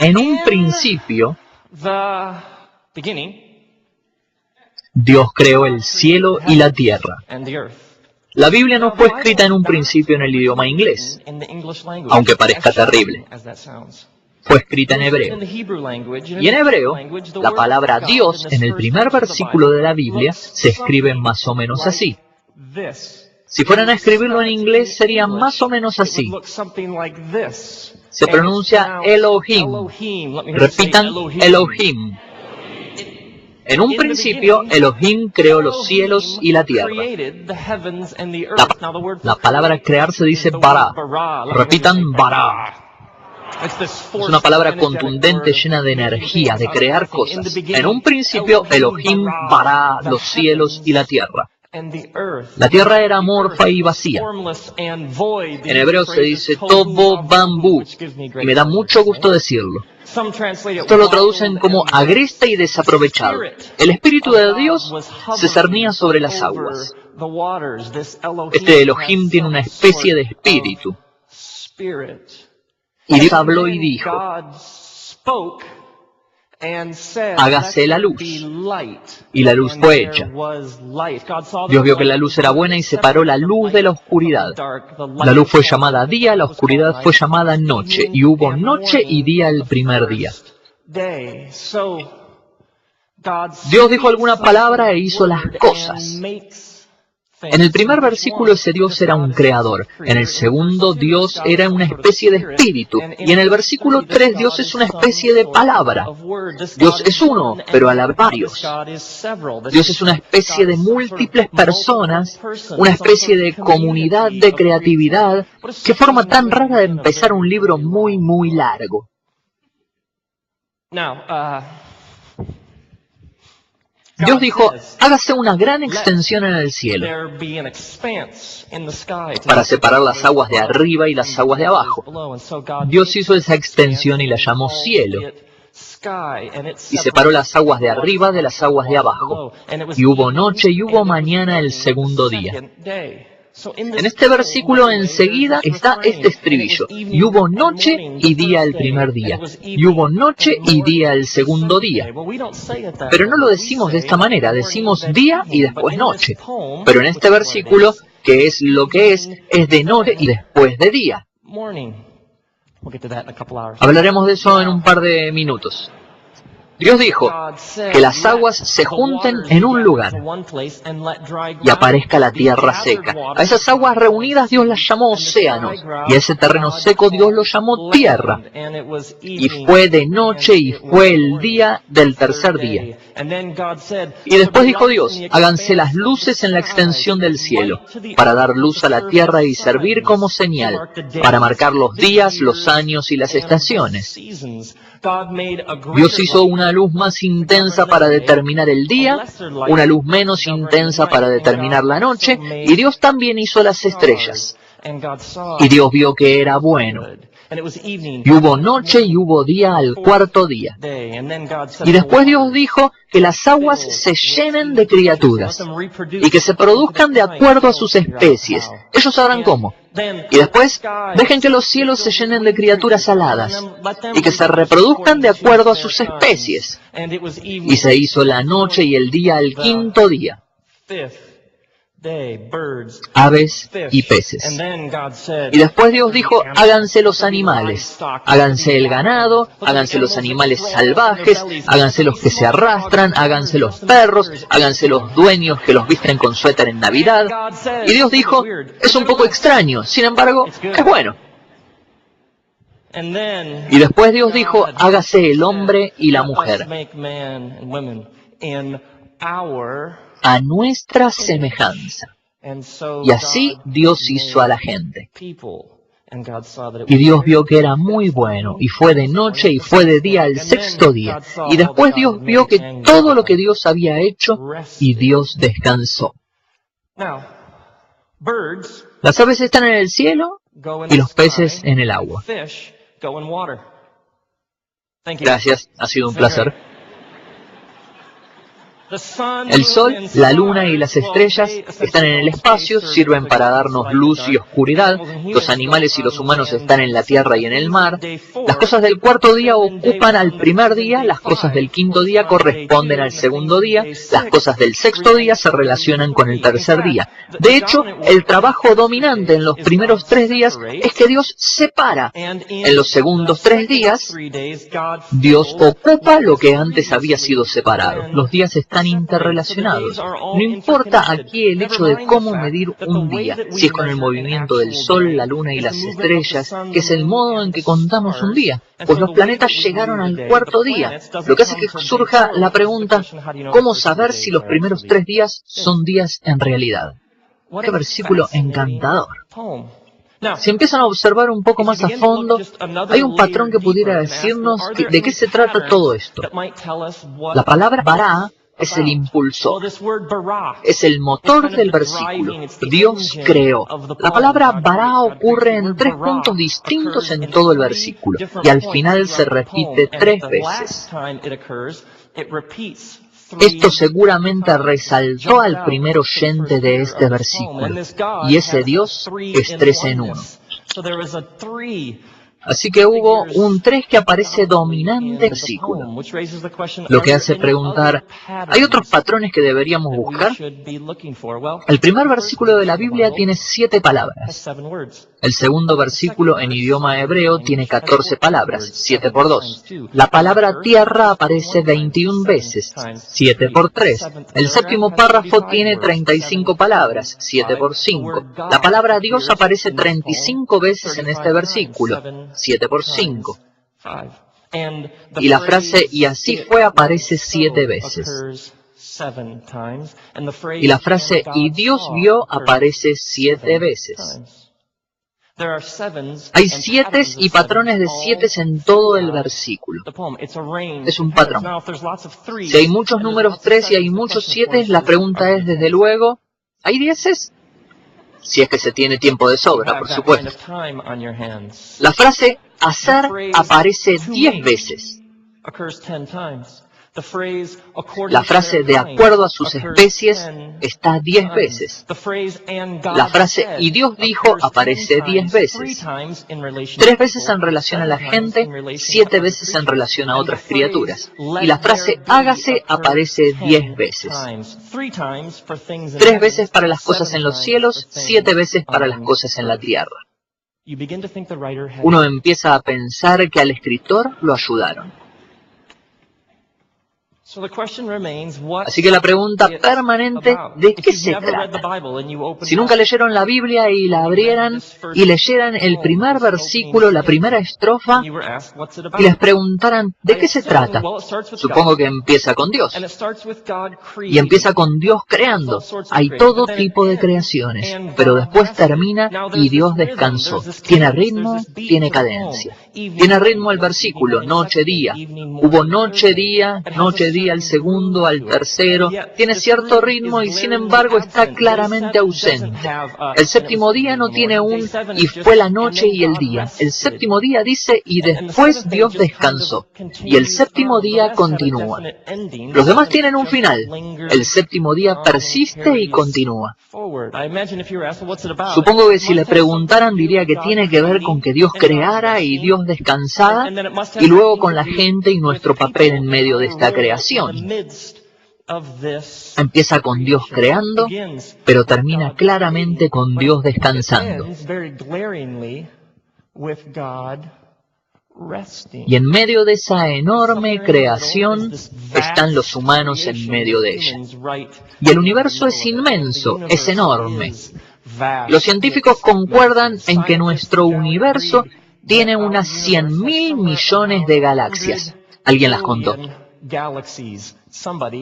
En un principio, Dios creó el cielo y la tierra. La Biblia no fue escrita en un principio en el idioma inglés, aunque parezca terrible. Fue escrita en hebreo. Y en hebreo, la palabra Dios en el primer versículo de la Biblia se escribe más o menos así. Si fueran a escribirlo en inglés, sería más o menos así. Se pronuncia Elohim. Repitan Elohim. En un principio, Elohim creó los cielos y la tierra. La palabra crear se dice bara. Repitan bara. Es una palabra contundente, llena de energía, de crear cosas. En un principio, Elohim bara los cielos y la tierra. La tierra era amorfa y vacía. En hebreo se dice tobo bambú, y me da mucho gusto decirlo. Esto lo traducen como agreste y desaprovechado. El Espíritu de Dios se cernía sobre las aguas. Este Elohim tiene una especie de espíritu. Y Dios habló y dijo, hágase la luz. Y la luz fue hecha. Dios vio que la luz era buena y separó la luz de la oscuridad. La luz fue llamada día, la oscuridad fue llamada noche. Y hubo noche y día el primer día. Dios dijo alguna palabra e hizo las cosas. En el primer versículo ese Dios era un creador. En el segundo Dios era una especie de espíritu. Y en el versículo 3 Dios es una especie de palabra. Dios es uno, pero a la vez varios. Dios es una especie de múltiples personas, una especie de comunidad de creatividad. Qué forma tan rara de empezar un libro muy, muy largo. Dios dijo, hágase una gran extensión en el cielo para separar las aguas de arriba y las aguas de abajo. Dios hizo esa extensión y la llamó cielo. Y separó las aguas de arriba de las aguas de abajo. Y hubo noche y hubo mañana el segundo día. En este versículo enseguida está este estribillo. Y hubo noche y día el primer día. Y hubo noche y día el segundo día. Pero no lo decimos de esta manera. Decimos día y después noche. Pero en este versículo, que es lo que es de noche y después de día. Hablaremos de eso en un par de minutos. Dios dijo que las aguas se junten en un lugar y aparezca la tierra seca. A esas aguas reunidas Dios las llamó océanos y a ese terreno seco Dios lo llamó tierra. Y fue de noche y fue el día del tercer día. Y después dijo Dios, háganse las luces en la extensión del cielo para dar luz a la tierra y servir como señal, para marcar los días, los años y las estaciones. Dios hizo una luz más intensa para determinar el día, una luz menos intensa para determinar la noche, y Dios también hizo las estrellas. Y Dios vio que era bueno. Y hubo noche y hubo día al cuarto día. Y después Dios dijo que las aguas se llenen de criaturas y que se produzcan de acuerdo a sus especies. Ellos sabrán cómo. Y después, dejen que los cielos se llenen de criaturas aladas y que se reproduzcan de acuerdo a sus especies. Y se hizo la noche y el día al quinto día. Aves y peces. Y después Dios dijo, háganse los animales, háganse el ganado, háganse los animales salvajes, háganse los que se arrastran, háganse los perros, háganse los dueños que los visten con suéter en Navidad. Y Dios dijo, es un poco extraño, sin embargo, es bueno. Y después Dios dijo, hágase el hombre y la mujer a nuestra semejanza. Y así Dios hizo a la gente. Y Dios vio que era muy bueno, y fue de noche y fue de día el sexto día. Y después Dios vio que todo lo que Dios había hecho, y Dios descansó. Las aves están en el cielo y los peces en el agua. Gracias, ha sido un placer. El Sol, la Luna y las estrellas están en el espacio, sirven para darnos luz y oscuridad. Los animales y los humanos están en la tierra y en el mar. Las cosas del cuarto día ocupan al primer día, las cosas del quinto día corresponden al segundo día, las cosas del sexto día se relacionan con el tercer día. De hecho, el trabajo dominante en los primeros 3 días es que Dios separa. En los segundos 3 días, Dios ocupa lo que antes había sido separado. Los días están interrelacionados. No importa aquí el hecho de cómo medir un día, si es con el movimiento del Sol, la Luna y las estrellas, que es el modo en que contamos un día, pues los planetas llegaron al cuarto día, lo que hace que surja la pregunta, ¿cómo saber si los primeros 3 días son días en realidad? ¡Qué versículo encantador! Si empiezan a observar un poco más a fondo, hay un patrón que pudiera decirnos de qué se trata todo esto. La palabra bará es el impulsor, es el motor del versículo. Dios creó. La palabra bará ocurre en 3 puntos distintos en todo el versículo, y al final se repite 3 veces. Esto seguramente resaltó al primer oyente de este versículo, y ese Dios es 3 en 1. Así que hubo un 3 que aparece dominante en el versículo, lo que hace preguntar, ¿hay otros patrones que deberíamos buscar? El primer versículo de la Biblia tiene 7 palabras. El segundo versículo en idioma hebreo tiene 14 palabras, 7 por 2. La palabra tierra aparece 21 veces, 7 por 3. El séptimo párrafo tiene 35 palabras, 7 por 5. La palabra Dios aparece 35 veces en este versículo, 7 por 5. Y la frase "y así fue" aparece 7 veces. Y la frase "y Dios vio" aparece 7 veces. Hay 7 y patrones de 7 en todo el versículo. Es un patrón. Si hay muchos números 3 y hay muchos 7, la pregunta es, desde luego, ¿hay 10? Si es que se tiene tiempo de sobra, por supuesto. La frase "hacer" aparece 10 veces. La frase "de acuerdo a sus especies" está 10 veces. La frase "y Dios dijo" aparece 10 veces. 3 veces en relación a la gente, 7 veces en relación a otras criaturas. Y la frase "hágase" aparece 10 veces. 3 veces para las cosas en los cielos, 7 veces para las cosas en la tierra. Uno empieza a pensar que al escritor lo ayudaron. Así que la pregunta permanente, ¿de qué se trata? Si nunca leyeron la Biblia y la abrieran y leyeran el primer versículo, la primera estrofa, y les preguntaran, ¿de qué se trata? Supongo que empieza con Dios. Y empieza con Dios creando. Hay todo tipo de creaciones, pero después termina y Dios descansó. Tiene ritmo, tiene cadencia. Tiene ritmo el versículo, noche, día. Hubo noche, día al segundo, al tercero. Tiene cierto ritmo y sin embargo está claramente ausente. El séptimo día no tiene un "y fue la noche y el día". El séptimo día dice "y después Dios descansó". Y el séptimo día continúa. Los demás tienen un final. El séptimo día persiste y continúa. Supongo que si le preguntaran diría que tiene que ver con que Dios creara y Dios descansara, y luego con la gente y nuestro papel en medio de esta creación. Empieza con Dios creando, pero termina claramente con Dios descansando. Y en medio de esa enorme creación están los humanos en medio de ella. Y el universo es inmenso, es enorme. Los científicos concuerdan en que nuestro universo tiene unas 100.000 millones de galaxias. Alguien las contó.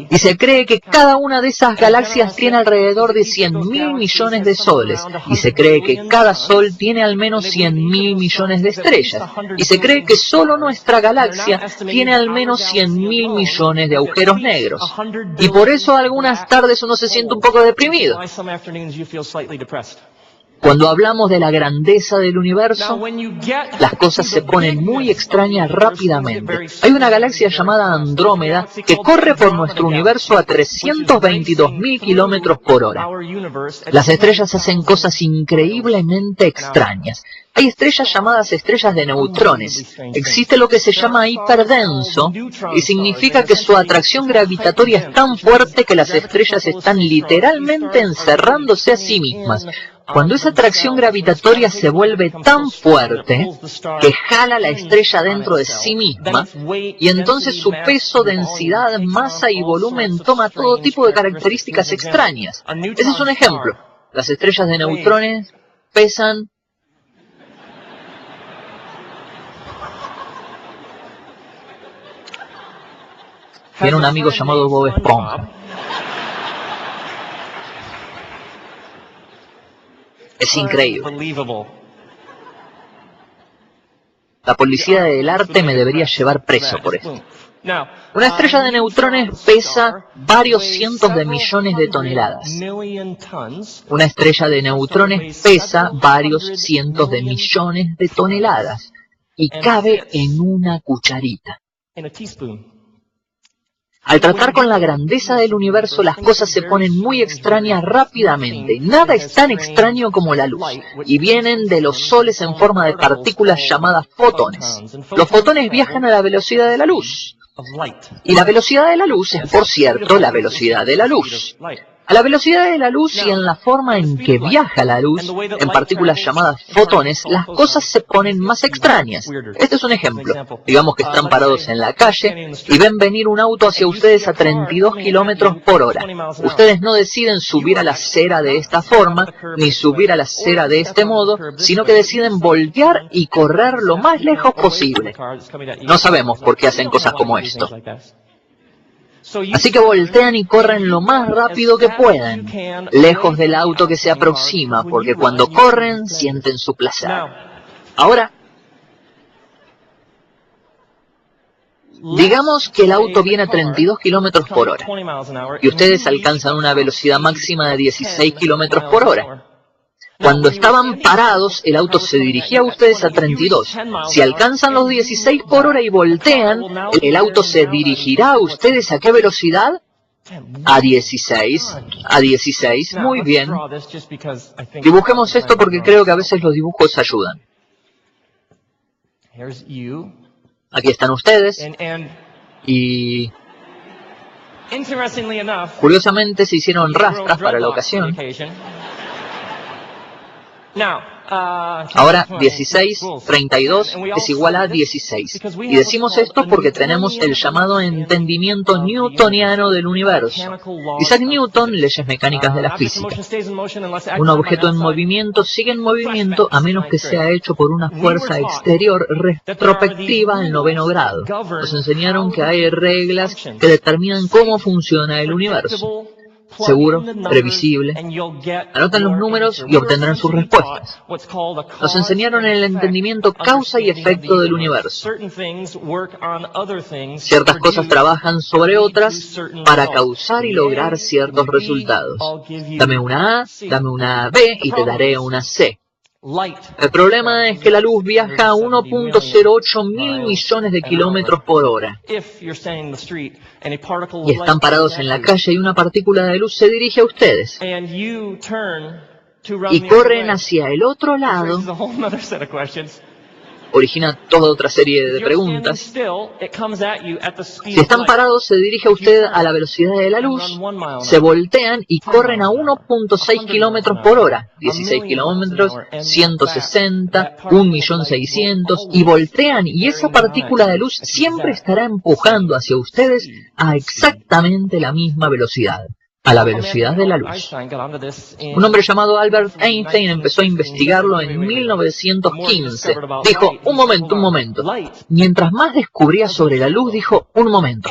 Y se cree que cada una de esas galaxias tiene alrededor de 100.000 millones de soles. Y se cree que cada sol tiene al menos 100.000 millones de estrellas. Y se cree que solo nuestra galaxia tiene al menos 100.000 millones de agujeros negros. Y por eso algunas tardes uno se siente un poco deprimido. Cuando hablamos de la grandeza del universo, las cosas se ponen muy extrañas rápidamente. Hay una galaxia llamada Andrómeda que corre por nuestro universo a 322.000 kilómetros por hora. Las estrellas hacen cosas increíblemente extrañas. Hay estrellas llamadas estrellas de neutrones. Existe lo que se llama hiperdenso y significa que su atracción gravitatoria es tan fuerte que las estrellas están literalmente encerrándose a sí mismas. Cuando esa atracción gravitatoria se vuelve tan fuerte que jala la estrella dentro de sí misma, y entonces su peso, densidad, masa y volumen toma todo tipo de características extrañas. Ese es un ejemplo. Las estrellas de neutrones pesan... Tiene un amigo llamado Bob Esponja. Es increíble. La policía del arte me debería llevar preso por esto. Una estrella de neutrones pesa varios cientos de millones de toneladas. Una estrella de neutrones pesa varios cientos de millones de toneladas y cabe en una cucharita. Al tratar con la grandeza del universo, las cosas se ponen muy extrañas rápidamente. Nada es tan extraño como la luz, y vienen de los soles en forma de partículas llamadas fotones. Los fotones viajan a la velocidad de la luz, y la velocidad de la luz es, por cierto, la velocidad de la luz. A la velocidad de la luz y en la forma en que viaja la luz, en partículas llamadas fotones, las cosas se ponen más extrañas. Este es un ejemplo. Digamos que están parados en la calle y ven venir un auto hacia ustedes a 32 kilómetros por hora. Ustedes no deciden subir a la acera de esta forma, ni subir a la acera de este modo, sino que deciden voltear y correr lo más lejos posible. No sabemos por qué hacen cosas como esto. Así que voltean y corren lo más rápido que puedan, lejos del auto que se aproxima, porque cuando corren sienten su placer. Ahora, digamos que el auto viene a 32 kilómetros por hora y ustedes alcanzan una velocidad máxima de 16 kilómetros por hora. Cuando estaban parados, el auto se dirigía a ustedes a 32. Si alcanzan los 16 por hora y voltean, el auto se dirigirá a ustedes ¿a qué velocidad? A 16. A 16. Muy bien. Dibujemos esto porque creo que a veces los dibujos ayudan. Aquí están ustedes. Y... curiosamente se hicieron rastras para la ocasión. Ahora 16, 32 es igual a 16. Y decimos esto porque tenemos el llamado entendimiento newtoniano del universo. Isaac Newton, leyes mecánicas de la física. Un objeto en movimiento sigue en movimiento a menos que sea hecho por una fuerza exterior retrospectiva al 9º grado. Nos enseñaron que hay reglas que determinan cómo funciona el universo. Seguro, previsible. Anotan los números y obtendrán sus respuestas. Nos enseñaron el entendimiento causa y efecto del universo. Ciertas cosas trabajan sobre otras para causar y lograr ciertos resultados. Dame una A, dame una B y te daré una C. El problema es que la luz viaja a 1.08 mil millones de kilómetros por hora. Y están parados en la calle y una partícula de luz se dirige a ustedes. Y corren hacia el otro lado. Origina toda otra serie de preguntas. Si están parados, se dirige a usted a la velocidad de la luz, se voltean y corren a 1.6 kilómetros por hora, 16 kilómetros, 160, 1.600.000, y voltean y esa partícula de luz siempre estará empujando hacia ustedes a exactamente la misma velocidad. A la velocidad de la luz. Un hombre llamado Albert Einstein empezó a investigarlo en 1915. Dijo, un momento. Mientras más descubría sobre la luz, dijo, un momento.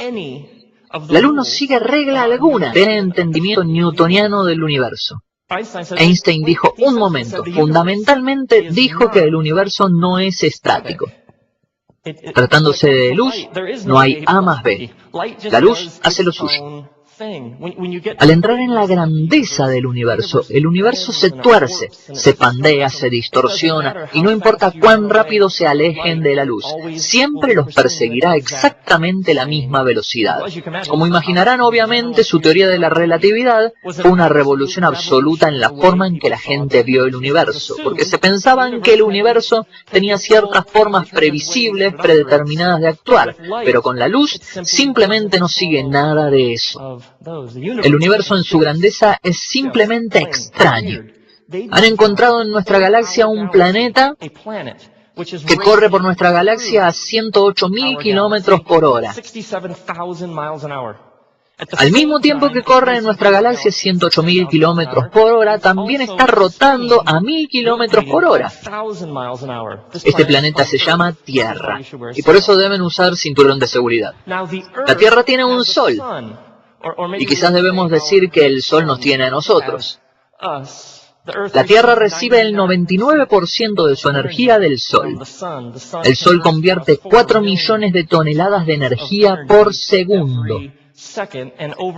La luz no sigue regla alguna del entendimiento newtoniano del universo. Einstein dijo, un momento. Fundamentalmente dijo que el universo no es estático. Tratándose de luz, no hay A más B. La luz hace lo suyo. Al entrar en la grandeza del universo, el universo se tuerce, se pandea, se distorsiona, y no importa cuán rápido se alejen de la luz, siempre los perseguirá exactamente la misma velocidad. Como imaginarán, obviamente, su teoría de la relatividad fue una revolución absoluta en la forma en que la gente vio el universo, porque se pensaban que el universo tenía ciertas formas previsibles, predeterminadas de actuar, pero con la luz simplemente no sigue nada de eso. El universo en su grandeza es simplemente extraño. Han encontrado en nuestra galaxia un planeta que corre por nuestra galaxia a 108.000 kilómetros por hora. Al mismo tiempo que corre en nuestra galaxia 108.000 kilómetros por hora, también está rotando a 1.000 kilómetros por hora. Este planeta se llama Tierra, y por eso deben usar cinturón de seguridad. La Tierra tiene un Sol, y quizás debemos decir que el Sol nos tiene a nosotros. La Tierra recibe el 99% de su energía del Sol. El Sol convierte 4 millones de toneladas de energía por segundo.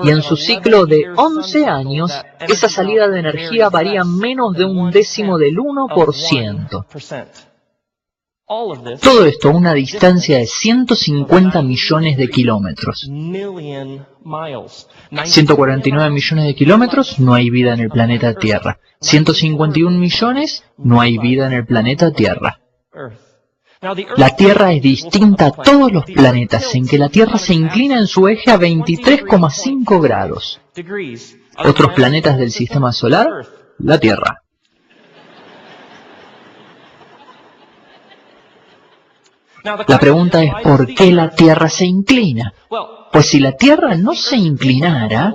Y en su ciclo de 11 años, esa salida de energía varía menos de un décimo del 1%. Todo esto a una distancia de 150 millones de kilómetros. 149 millones de kilómetros, no hay vida en el planeta Tierra. 151 millones, no hay vida en el planeta Tierra. La Tierra es distinta a todos los planetas en que la Tierra se inclina en su eje a 23,5 grados. Otros planetas del sistema solar, la Tierra. La pregunta es ¿por qué la Tierra se inclina? Pues si la Tierra no se inclinara,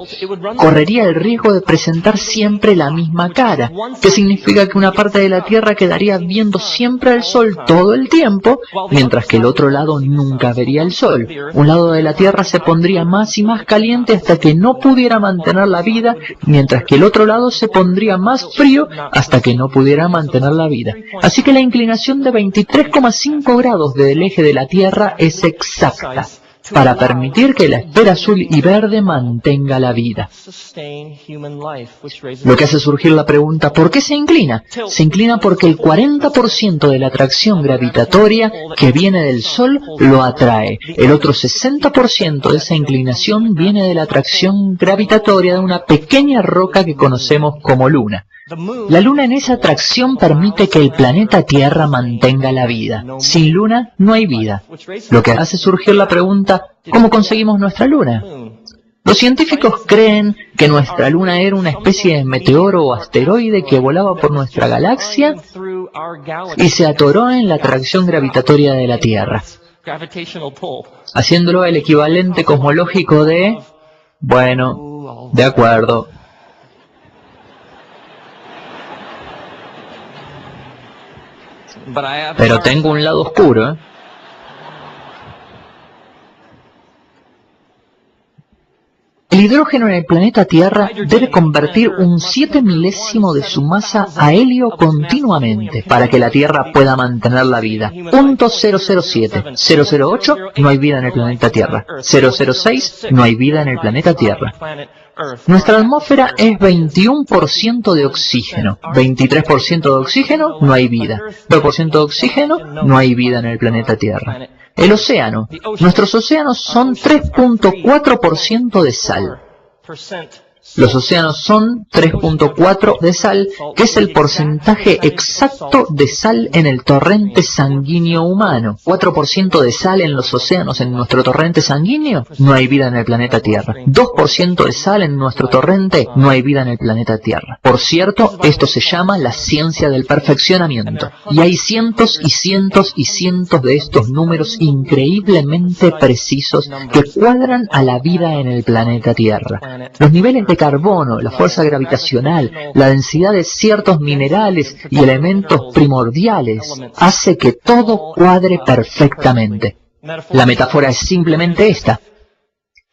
correría el riesgo de presentar siempre la misma cara, que significa que una parte de la Tierra quedaría viendo siempre al Sol todo el tiempo, mientras que el otro lado nunca vería el Sol. Un lado de la Tierra se pondría más y más caliente hasta que no pudiera mantener la vida, mientras que el otro lado se pondría más frío hasta que no pudiera mantener la vida. Así que la inclinación de 23,5 grados del eje de la Tierra es exacta, para permitir que la esfera azul y verde mantenga la vida. Lo que hace surgir la pregunta, ¿por qué se inclina? Se inclina porque el 40% de la atracción gravitatoria que viene del Sol lo atrae. El otro 60% de esa inclinación viene de la atracción gravitatoria de una pequeña roca que conocemos como Luna. La Luna en esa atracción permite que el planeta Tierra mantenga la vida. Sin Luna no hay vida. Lo que hace surgir la pregunta, ¿cómo conseguimos nuestra Luna? Los científicos creen que nuestra Luna era una especie de meteoro o asteroide que volaba por nuestra galaxia y se atoró en la atracción gravitatoria de la Tierra, haciéndolo el equivalente cosmológico de, bueno, de acuerdo. Pero tengo un lado oscuro, ¿eh? El hidrógeno en el planeta Tierra debe convertir un 7 milésimo de su masa a helio continuamente para que la Tierra pueda mantener la vida. Punto 007. 008, no hay vida en el planeta Tierra. 006, no hay vida en el planeta Tierra. Nuestra atmósfera es 21% de oxígeno, 23% de oxígeno, no hay vida, 2% de oxígeno, no hay vida en el planeta Tierra. El océano, nuestros océanos son 3.4% de sal. Los océanos son 3.4 de sal, que es el porcentaje exacto de sal en el torrente sanguíneo humano. 4% de sal en los océanos en nuestro torrente sanguíneo, no hay vida en el planeta Tierra. 2% de sal en nuestro torrente, no hay vida en el planeta Tierra. Por cierto, esto se llama la ciencia del perfeccionamiento. Y hay cientos y cientos y cientos de estos números increíblemente precisos que cuadran a la vida en el planeta Tierra. Los niveles de carbono, la fuerza gravitacional, la densidad de ciertos minerales y elementos primordiales hace que todo cuadre perfectamente. La metáfora es simplemente esta.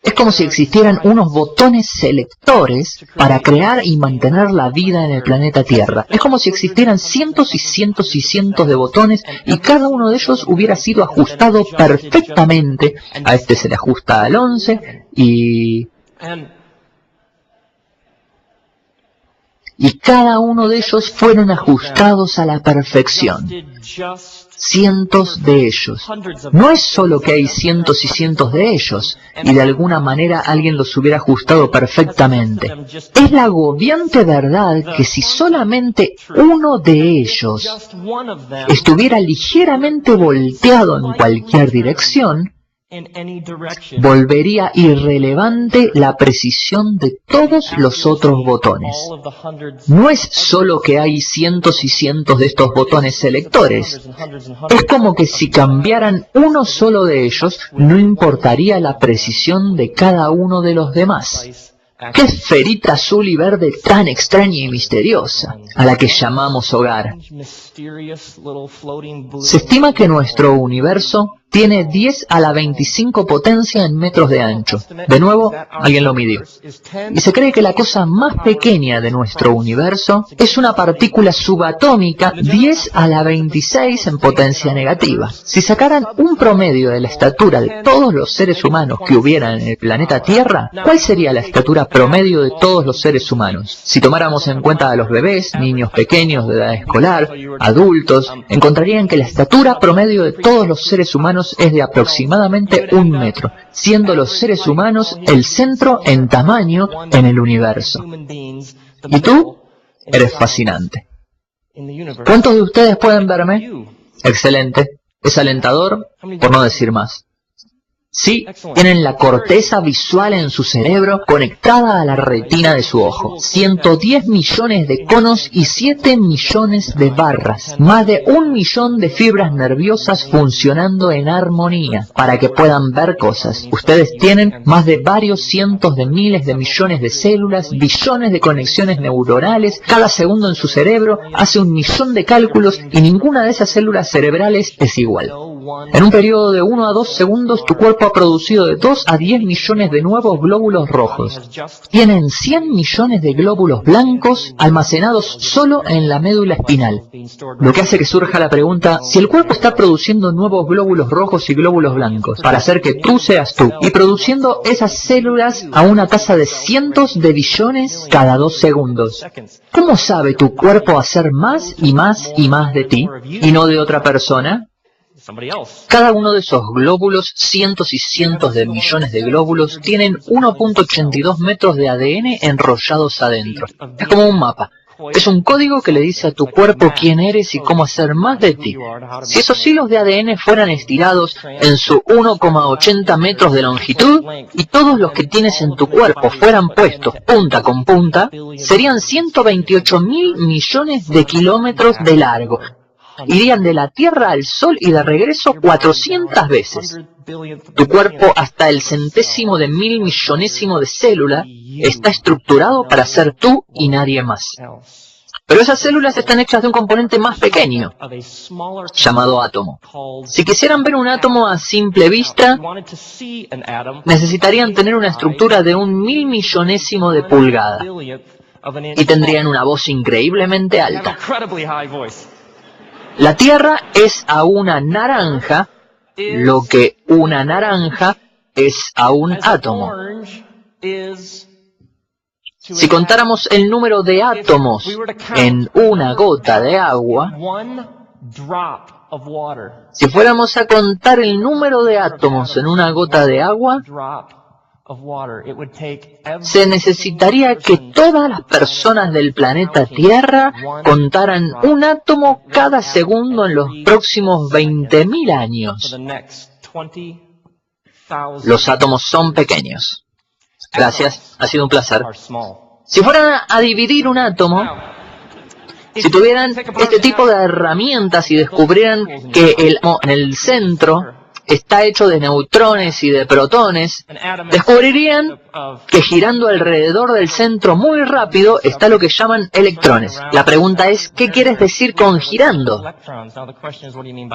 Es como si existieran unos botones selectores para crear y mantener la vida en el planeta Tierra. Es como si existieran cientos y cientos y cientos de botones y cada uno de ellos hubiera sido ajustado perfectamente. A este se le ajusta al 11 y y cada uno de ellos fueron ajustados a la perfección. Cientos de ellos. No es solo que hay cientos y cientos de ellos, y de alguna manera alguien los hubiera ajustado perfectamente. Es la agobiante verdad que si solamente uno de ellos estuviera ligeramente volteado en cualquier dirección, volvería irrelevante la precisión de todos los otros botones. No es solo que hay cientos y cientos de estos botones selectores. Es como que si cambiaran uno solo de ellos, no importaría la precisión de cada uno de los demás. ¡Qué esferita azul y verde tan extraña y misteriosa, a la que llamamos hogar! Se estima que nuestro universo tiene 10 a la 25 potencia en metros de ancho. De nuevo, alguien lo midió. Y se cree que la cosa más pequeña de nuestro universo es una partícula subatómica 10 a la 26 en potencia negativa. Si sacaran un promedio de la estatura de todos los seres humanos que hubieran en el planeta Tierra, ¿cuál sería la estatura promedio de todos los seres humanos? Si tomáramos en cuenta a los bebés, niños pequeños de edad escolar, adultos, encontrarían que la estatura promedio de todos los seres humanos es de aproximadamente 1 metro, siendo los seres humanos el centro en tamaño en el universo. ¿Y tú? Eres fascinante. ¿Cuántos de ustedes pueden verme? Excelente. Es alentador, por no decir más. Sí, tienen la corteza visual en su cerebro conectada a la retina de su ojo. 110 millones de conos y 7 millones de barras. Más de 1 millón de fibras nerviosas funcionando en armonía para que puedan ver cosas. Ustedes tienen más de varios cientos de miles de millones de células, billones de conexiones neuronales. Cada segundo en su cerebro hace 1 millón de cálculos y ninguna de esas células cerebrales es igual. En un periodo de 1 a 2 segundos, tu cuerpo ha producido de 2 a 10 millones de nuevos glóbulos rojos. Tienen 100 millones de glóbulos blancos almacenados solo en la médula espinal. Lo que hace que surja la pregunta, si el cuerpo está produciendo nuevos glóbulos rojos y glóbulos blancos para hacer que tú seas tú, y produciendo esas células a una tasa de cientos de billones cada 2 segundos, ¿cómo sabe tu cuerpo hacer más y más y más de ti, y no de otra persona? Cada uno de esos glóbulos, cientos y cientos de millones de glóbulos, tienen 1.82 metros de ADN enrollados adentro. Es como un mapa. Es un código que le dice a tu cuerpo quién eres y cómo hacer más de ti. Si esos hilos de ADN fueran estirados en su 1,80 metros de longitud y todos los que tienes en tu cuerpo fueran puestos punta con punta, serían 128.000 millones de kilómetros de largo. Irían de la Tierra al Sol y de regreso 400 veces. Tu cuerpo, hasta el centésimo de mil millonésimo de célula, está estructurado para ser tú y nadie más. Pero esas células están hechas de un componente más pequeño, llamado átomo. Si quisieran ver un átomo a simple vista, necesitarían tener una estructura de 1.000 millonésimo de pulgada. Y tendrían una voz increíblemente alta. La Tierra es a una naranja lo que una naranja es a un átomo. Si contáramos el número de átomos en una gota de agua, si fuéramos a contar el número de átomos en una gota de agua, se necesitaría que todas las personas del planeta Tierra contaran un átomo cada segundo en los próximos 20.000 años. Los átomos son pequeños. Gracias, ha sido un placer. Si fueran a dividir un átomo, si tuvieran este tipo de herramientas y descubrieran que en el centro está hecho de neutrones y de protones, descubrirían que girando alrededor del centro muy rápido está lo que llaman electrones. La pregunta es, ¿qué quieres decir con girando?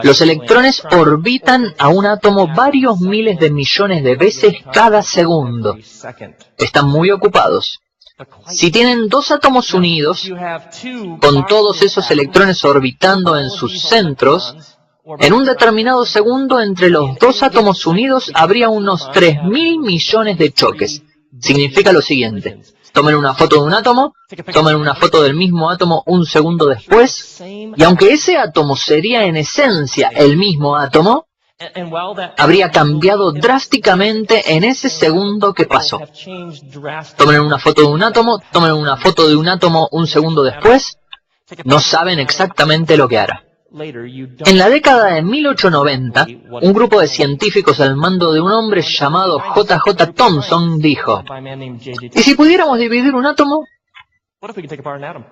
Los electrones orbitan a un átomo varios miles de millones de veces cada segundo. Están muy ocupados. Si tienen 2 átomos unidos, con todos esos electrones orbitando en sus centros, en un determinado segundo entre los 2 átomos unidos habría unos 3.000 millones de choques. Significa lo siguiente. Tomen una foto de un átomo, tomen una foto del mismo átomo un segundo después, y aunque ese átomo sería en esencia el mismo átomo, habría cambiado drásticamente en ese segundo que pasó. Tomen una foto de un átomo, tomen una foto de un átomo un segundo después, no saben exactamente lo que hará. En la década de 1890, un grupo de científicos al mando de un hombre llamado J.J. Thomson dijo: ¿y si pudiéramos dividir un átomo?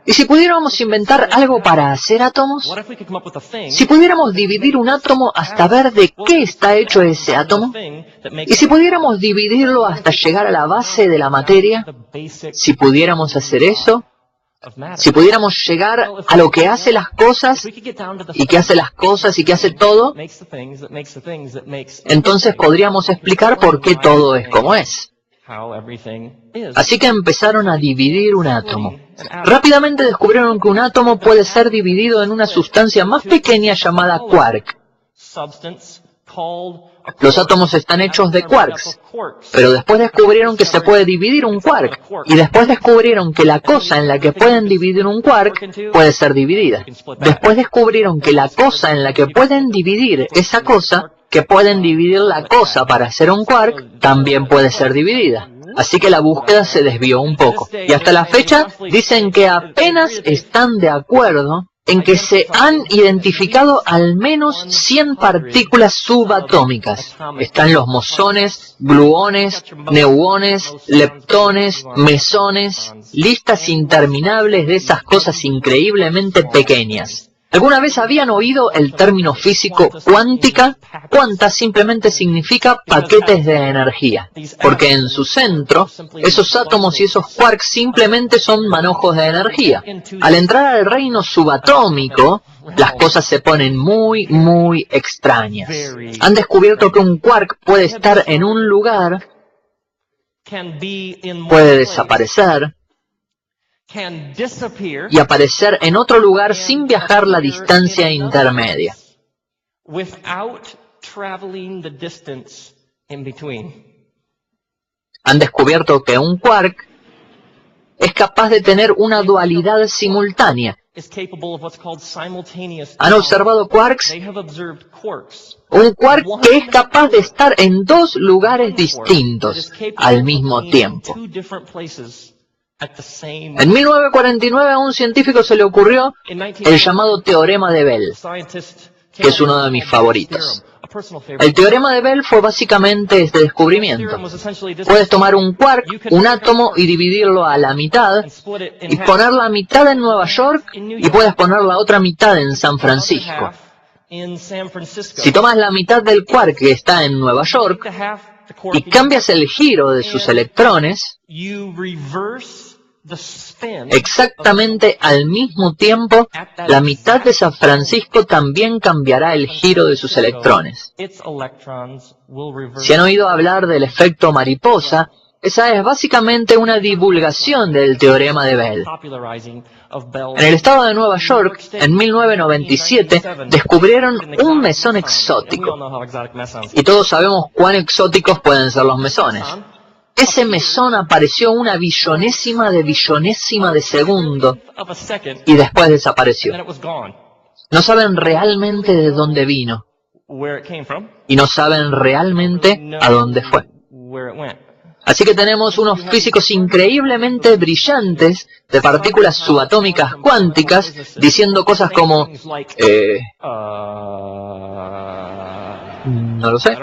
¿Y si pudiéramos inventar algo para hacer átomos? ¿Si pudiéramos dividir un átomo hasta ver de qué está hecho ese átomo? ¿Y si pudiéramos dividirlo hasta llegar a la base de la materia? Si pudiéramos hacer eso, si pudiéramos llegar a lo que hace las cosas, y que hace las cosas, y que hace todo, entonces podríamos explicar por qué todo es como es. Así que empezaron a dividir un átomo. Rápidamente descubrieron que un átomo puede ser dividido en una sustancia más pequeña llamada quark. Los átomos están hechos de quarks, pero después descubrieron que se puede dividir un quark, y después descubrieron que la cosa en la que pueden dividir un quark puede ser dividida. Después descubrieron que la cosa en la que pueden dividir esa cosa, que pueden dividir la cosa para hacer un quark, también puede ser dividida. Así que la búsqueda se desvió un poco. Y hasta la fecha dicen que apenas están de acuerdo en que se han identificado al menos 100 partículas subatómicas. Están los mosones, gluones, neuones, leptones, mesones, listas interminables de esas cosas increíblemente pequeñas. ¿Alguna vez habían oído el término físico cuántica? Cuanta simplemente significa paquetes de energía, porque en su centro, esos átomos y esos quarks simplemente son manojos de energía. Al entrar al reino subatómico, las cosas se ponen muy, muy extrañas. Han descubierto que un quark puede estar en un lugar, puede desaparecer, y aparecer en otro lugar sin viajar la distancia intermedia. Han descubierto que un quark es capaz de tener una dualidad simultánea. ¿Han observado quarks? Un quark que es capaz de estar en dos lugares distintos al mismo tiempo. En 1949 a un científico se le ocurrió el llamado teorema de Bell, que es uno de mis favoritos. El teorema de Bell fue básicamente este descubrimiento. Puedes tomar un quark, un átomo, y dividirlo a la mitad, y poner la mitad en Nueva York, y puedes poner la otra mitad en San Francisco. Si tomas la mitad del quark que está en Nueva York, y cambias el giro de sus electrones, exactamente al mismo tiempo, la mitad de San Francisco también cambiará el giro de sus electrones. Si han oído hablar del efecto mariposa, esa es básicamente una divulgación del teorema de Bell. En el estado de Nueva York, en 1997, descubrieron un mesón exótico. Y todos sabemos cuán exóticos pueden ser los mesones. Ese mesón apareció una billonésima de segundo y después desapareció. No saben realmente de dónde vino y no saben realmente a dónde fue. Así que tenemos unos físicos increíblemente brillantes de partículas subatómicas cuánticas diciendo cosas como no lo sé.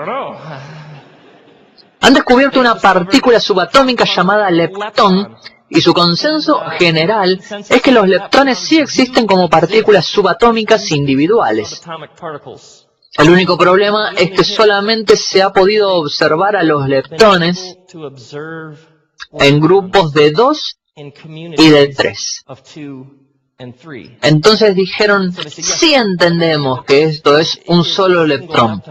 Han descubierto una partícula subatómica llamada leptón, y su consenso general es que los leptones sí existen como partículas subatómicas individuales. El único problema es que solamente se ha podido observar a los leptones en grupos de 2 y de 3. Entonces dijeron, sí entendemos que esto es un solo leptón.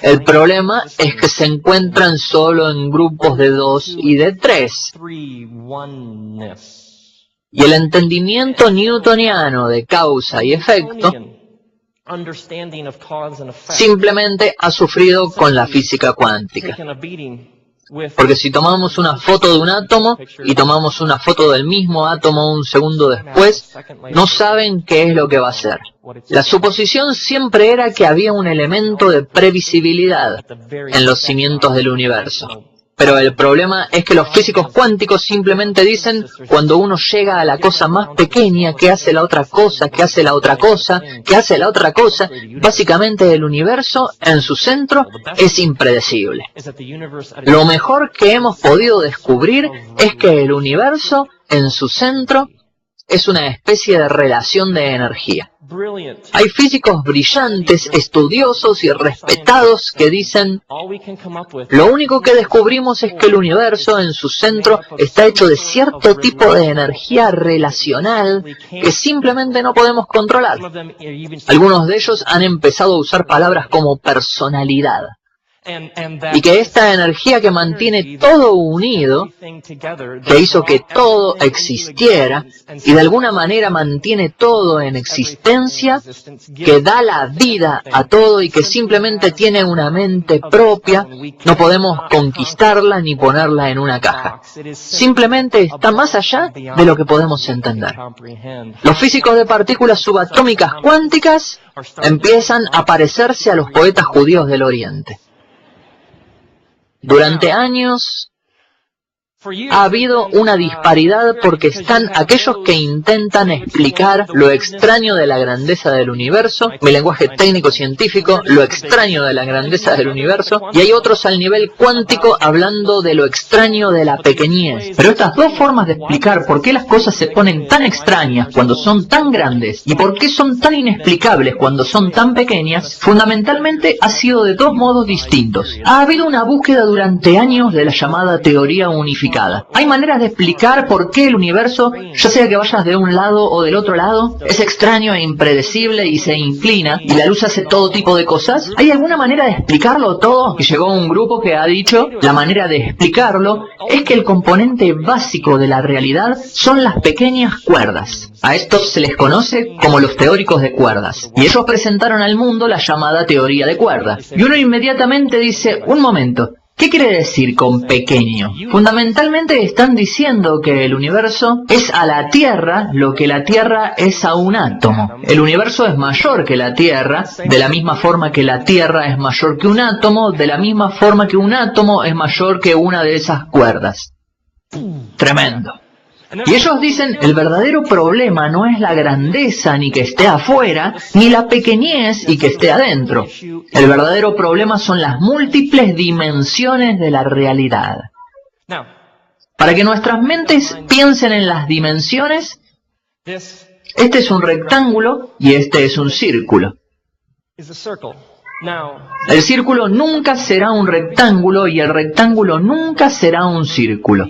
El problema es que se encuentran solo en grupos de 2 y de 3. Y el entendimiento newtoniano de causa y efecto simplemente ha sufrido con la física cuántica. Porque si tomamos una foto de un átomo y tomamos una foto del mismo átomo un segundo después, no saben qué es lo que va a ser. La suposición siempre era que había un elemento de previsibilidad en los cimientos del universo. Pero el problema es que los físicos cuánticos simplemente dicen, cuando uno llega a la cosa más pequeña, que hace la otra cosa, que hace la otra cosa, que hace la otra cosa, básicamente el universo en su centro es impredecible. Lo mejor que hemos podido descubrir es que el universo en su centro es una especie de relación de energía. Hay físicos brillantes, estudiosos y respetados que dicen, lo único que descubrimos es que el universo en su centro está hecho de cierto tipo de energía relacional que simplemente no podemos controlar. Algunos de ellos han empezado a usar palabras como personalidad. Y que esta energía que mantiene todo unido, que hizo que todo existiera, y de alguna manera mantiene todo en existencia, que da la vida a todo y que simplemente tiene una mente propia, no podemos conquistarla ni ponerla en una caja. Simplemente está más allá de lo que podemos entender. Los físicos de partículas subatómicas cuánticas empiezan a parecerse a los poetas judíos del Oriente. Durante años ha habido una disparidad porque están aquellos que intentan explicar lo extraño de la grandeza del universo, mi lenguaje técnico-científico, lo extraño de la grandeza del universo, y hay otros al nivel cuántico hablando de lo extraño de la pequeñez. Pero estas dos formas de explicar por qué las cosas se ponen tan extrañas cuando son tan grandes y por qué son tan inexplicables cuando son tan pequeñas, fundamentalmente ha sido de dos modos distintos. Ha habido una búsqueda durante años de la llamada teoría unificada. Hay maneras de explicar por qué el universo, ya sea que vayas de un lado o del otro lado, es extraño e impredecible y se inclina, y la luz hace todo tipo de cosas. ¿Hay alguna manera de explicarlo todo? Y llegó un grupo que ha dicho, la manera de explicarlo es que el componente básico de la realidad son las pequeñas cuerdas. A estos se les conoce como los teóricos de cuerdas, y ellos presentaron al mundo la llamada teoría de cuerdas. Y uno inmediatamente dice, un momento, ¿qué quiere decir con pequeño? Fundamentalmente están diciendo que el universo es a la Tierra lo que la Tierra es a un átomo. El universo es mayor que la Tierra, de la misma forma que la Tierra es mayor que un átomo, de la misma forma que un átomo es mayor que una de esas cuerdas. Tremendo. Y ellos dicen, el verdadero problema no es la grandeza ni que esté afuera, ni la pequeñez y que esté adentro. El verdadero problema son las múltiples dimensiones de la realidad. Para que nuestras mentes piensen en las dimensiones, este es un rectángulo y este es un círculo. El círculo nunca será un rectángulo y el rectángulo nunca será un círculo.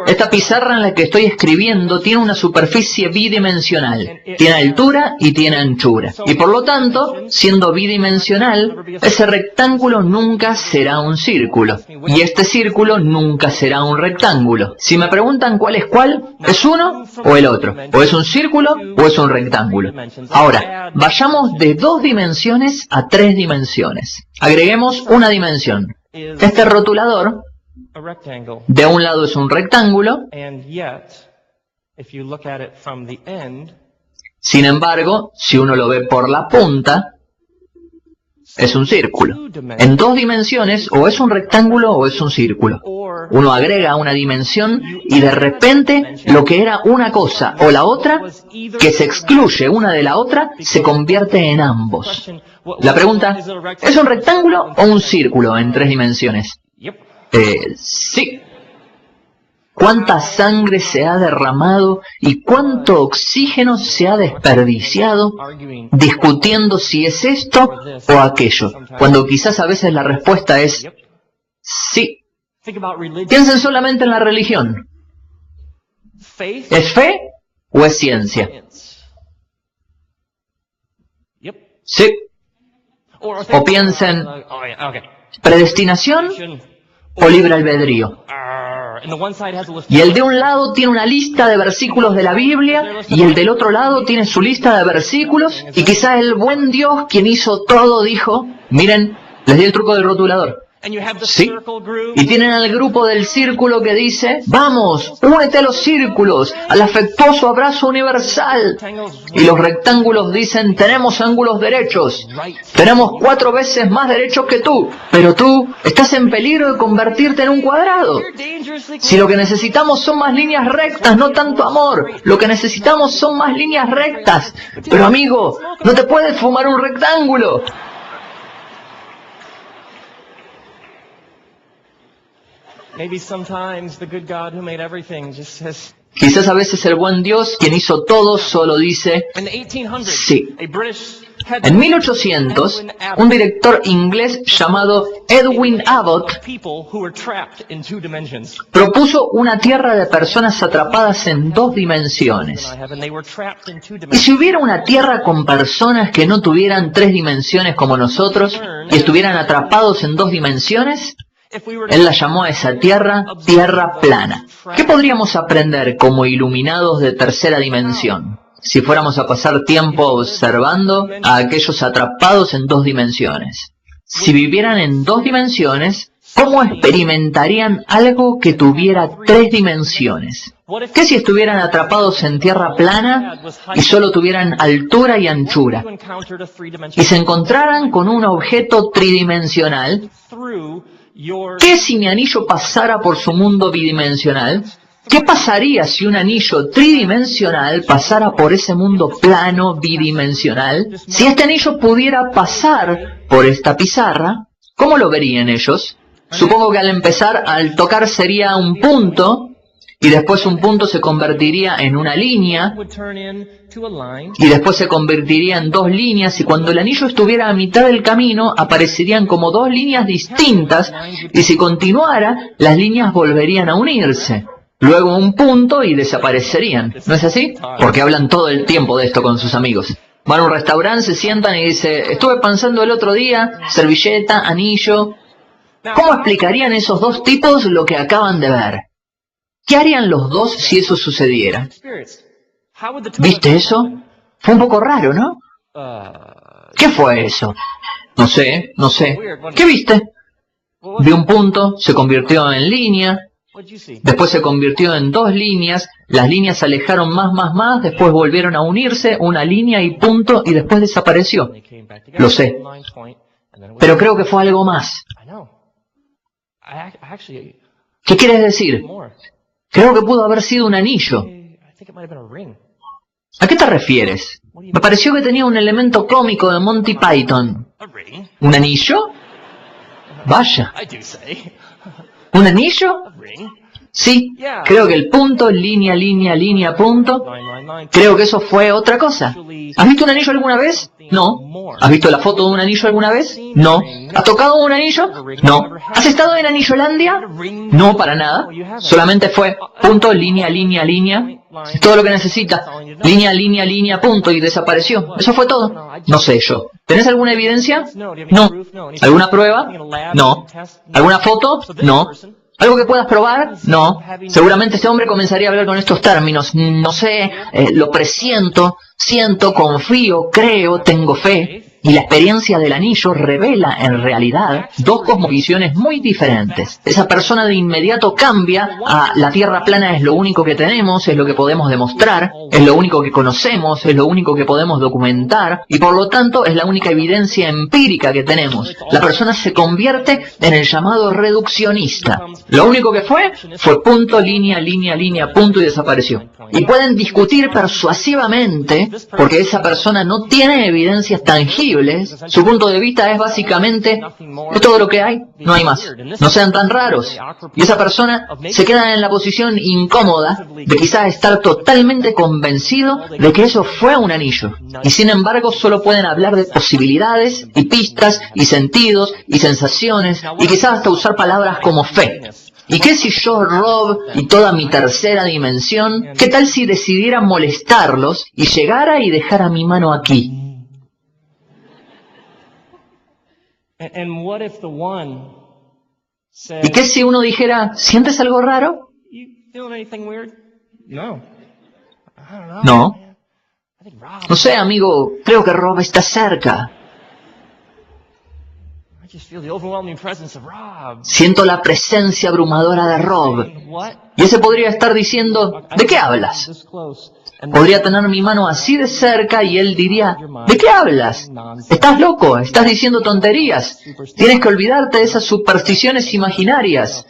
Esta pizarra en la que estoy escribiendo tiene una superficie bidimensional, tiene altura y tiene anchura. Y por lo tanto, siendo bidimensional, ese rectángulo nunca será un círculo. Y este círculo nunca será un rectángulo. Si me preguntan cuál, ¿es uno o el otro? ¿O es un círculo o es un rectángulo? Ahora, vayamos de 2 dimensiones a 3 dimensiones. Agreguemos una dimensión. Este rotulador de un lado es un rectángulo, sin embargo, si uno lo ve por la punta, es un círculo. En 2 dimensiones, o es un rectángulo o es un círculo. Uno agrega una dimensión y de repente lo que era una cosa o la otra, que se excluye una de la otra, se convierte en ambos. La pregunta, ¿es un rectángulo o un círculo en 3 dimensiones? Sí. ¿Cuánta sangre se ha derramado y cuánto oxígeno se ha desperdiciado discutiendo si es esto o aquello? Cuando quizás a veces la respuesta es sí. Piensen solamente en la religión. ¿Es fe o es ciencia? Sí. O piensen, ¿predestinación o libre albedrío? Y el de un lado tiene una lista de versículos de la Biblia y el del otro lado tiene su lista de versículos y quizá el buen Dios, quien hizo todo, dijo, miren, les di el truco del rotulador. Sí. Y tienen al grupo del círculo que dice, vamos, únete a los círculos, al afectuoso abrazo universal. Y los rectángulos dicen, tenemos ángulos derechos, tenemos 4 veces más derechos que tú, pero tú estás en peligro de convertirte en un cuadrado. Si lo que necesitamos son más líneas rectas, no tanto amor, lo que necesitamos son más líneas rectas. Pero amigo, no te puedes fumar un rectángulo. Quizás a veces el buen Dios, quien hizo todo, solo dice, sí. En 1800, un director inglés llamado Edwin Abbott propuso una tierra de personas atrapadas en 2 dimensiones. ¿Y si hubiera una tierra con personas que no tuvieran 3 dimensiones como nosotros y estuvieran atrapados en 2 dimensiones? Él la llamó a esa tierra, tierra plana. ¿Qué podríamos aprender como iluminados de tercera dimensión si fuéramos a pasar tiempo observando a aquellos atrapados en 2 dimensiones? Si vivieran en 2 dimensiones, ¿cómo experimentarían algo que tuviera 3 dimensiones? ¿Qué si estuvieran atrapados en tierra plana y solo tuvieran altura y anchura? Y se encontraran con un objeto tridimensional. ¿Qué si mi anillo pasara por su mundo bidimensional? ¿Qué pasaría si un anillo tridimensional pasara por ese mundo plano bidimensional? Si este anillo pudiera pasar por esta pizarra, ¿cómo lo verían ellos? Supongo que al empezar, al tocar sería un punto, y después un punto se convertiría en una línea, y después se convertiría en 2 líneas, y cuando el anillo estuviera a mitad del camino, aparecerían como 2 líneas distintas, y si continuara, las líneas volverían a unirse. Luego un punto y desaparecerían. ¿No es así? Porque hablan todo el tiempo de esto con sus amigos. Van a un restaurante, se sientan y dicen, estuve pensando el otro día, servilleta, anillo. ¿Cómo explicarían esos 2 tipos lo que acaban de ver? ¿Qué harían los 2 si eso sucediera? ¿Viste eso? Fue un poco raro, ¿no? ¿Qué fue eso? No sé. ¿Qué viste? Vi un punto, se convirtió en línea, después se convirtió en 2 líneas, las líneas se alejaron más, después volvieron a unirse, una línea y punto, y después desapareció. Lo sé. Pero creo que fue algo más. ¿Qué quieres decir? Creo que pudo haber sido un anillo. ¿A qué te refieres? Me pareció que tenía un elemento cómico de Monty Python. ¿Un anillo? Vaya. ¿Un anillo? Sí, creo que el punto, línea, punto, creo que eso fue otra cosa. ¿Has visto un anillo alguna vez? No. ¿Has visto la foto de un anillo alguna vez? No. ¿Has tocado un anillo? No. ¿Has estado en Anillolandia? No, para nada. Solamente fue punto, línea, es todo lo que necesita. Línea, punto, y desapareció. Eso fue todo. No sé yo. ¿Tenés alguna evidencia? No. ¿Alguna prueba? No. ¿Alguna foto? No. ¿Algo que puedas probar? No. Seguramente este hombre comenzaría a hablar con estos términos. No sé, lo presiento, siento, confío, creo, tengo fe. Y la experiencia del anillo revela, en realidad, 2 cosmovisiones muy diferentes. Esa persona de inmediato cambia a la tierra plana es lo único que tenemos, es lo que podemos demostrar, es lo único que conocemos, es lo único que podemos documentar, y por lo tanto es la única evidencia empírica que tenemos. La persona se convierte en el llamado reduccionista. Lo único que fue punto, línea, punto, y desapareció. Y pueden discutir persuasivamente, porque esa persona no tiene evidencias tangibles. Su punto de vista es básicamente, es todo lo que hay, no hay más. No sean tan raros. Y esa persona se queda en la posición incómoda de quizás estar totalmente convencido de que eso fue un anillo. Y sin embargo solo pueden hablar de posibilidades y pistas y sentidos y sensaciones y quizás hasta usar palabras como fe. ¿Y qué si yo, Rob, y toda mi tercera dimensión, qué tal si decidiera molestarlos y llegara y dejara mi mano aquí? ¿Y qué si uno dijera, ¿sientes algo raro? No. No sé, amigo, creo que Rob está cerca. Siento la presencia abrumadora de Rob. Y ese podría estar diciendo, ¿de qué hablas? Podría tener mi mano así de cerca y él diría, ¿de qué hablas? ¿Estás loco? ¿Estás diciendo tonterías? Tienes que olvidarte de esas supersticiones imaginarias.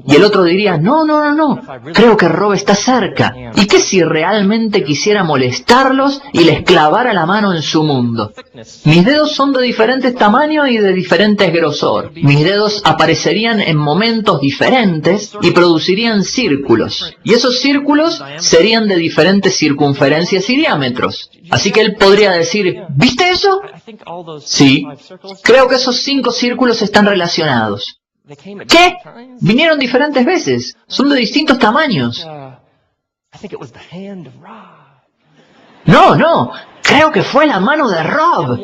Y el otro diría, no, creo que Rob está cerca. ¿Y qué si realmente quisiera molestarlos y les clavara la mano en su mundo? Mis dedos son de diferentes tamaños y de diferentes grosor. Mis dedos aparecerían en momentos diferentes y producirían círculos. Y esos círculos serían de diferentes circunferencias y diámetros. Así que él podría decir, ¿viste eso? Sí, creo que esos 5 círculos están relacionados. ¿Qué? Vinieron diferentes veces. Son de distintos tamaños. No. Creo que fue la mano de Rob.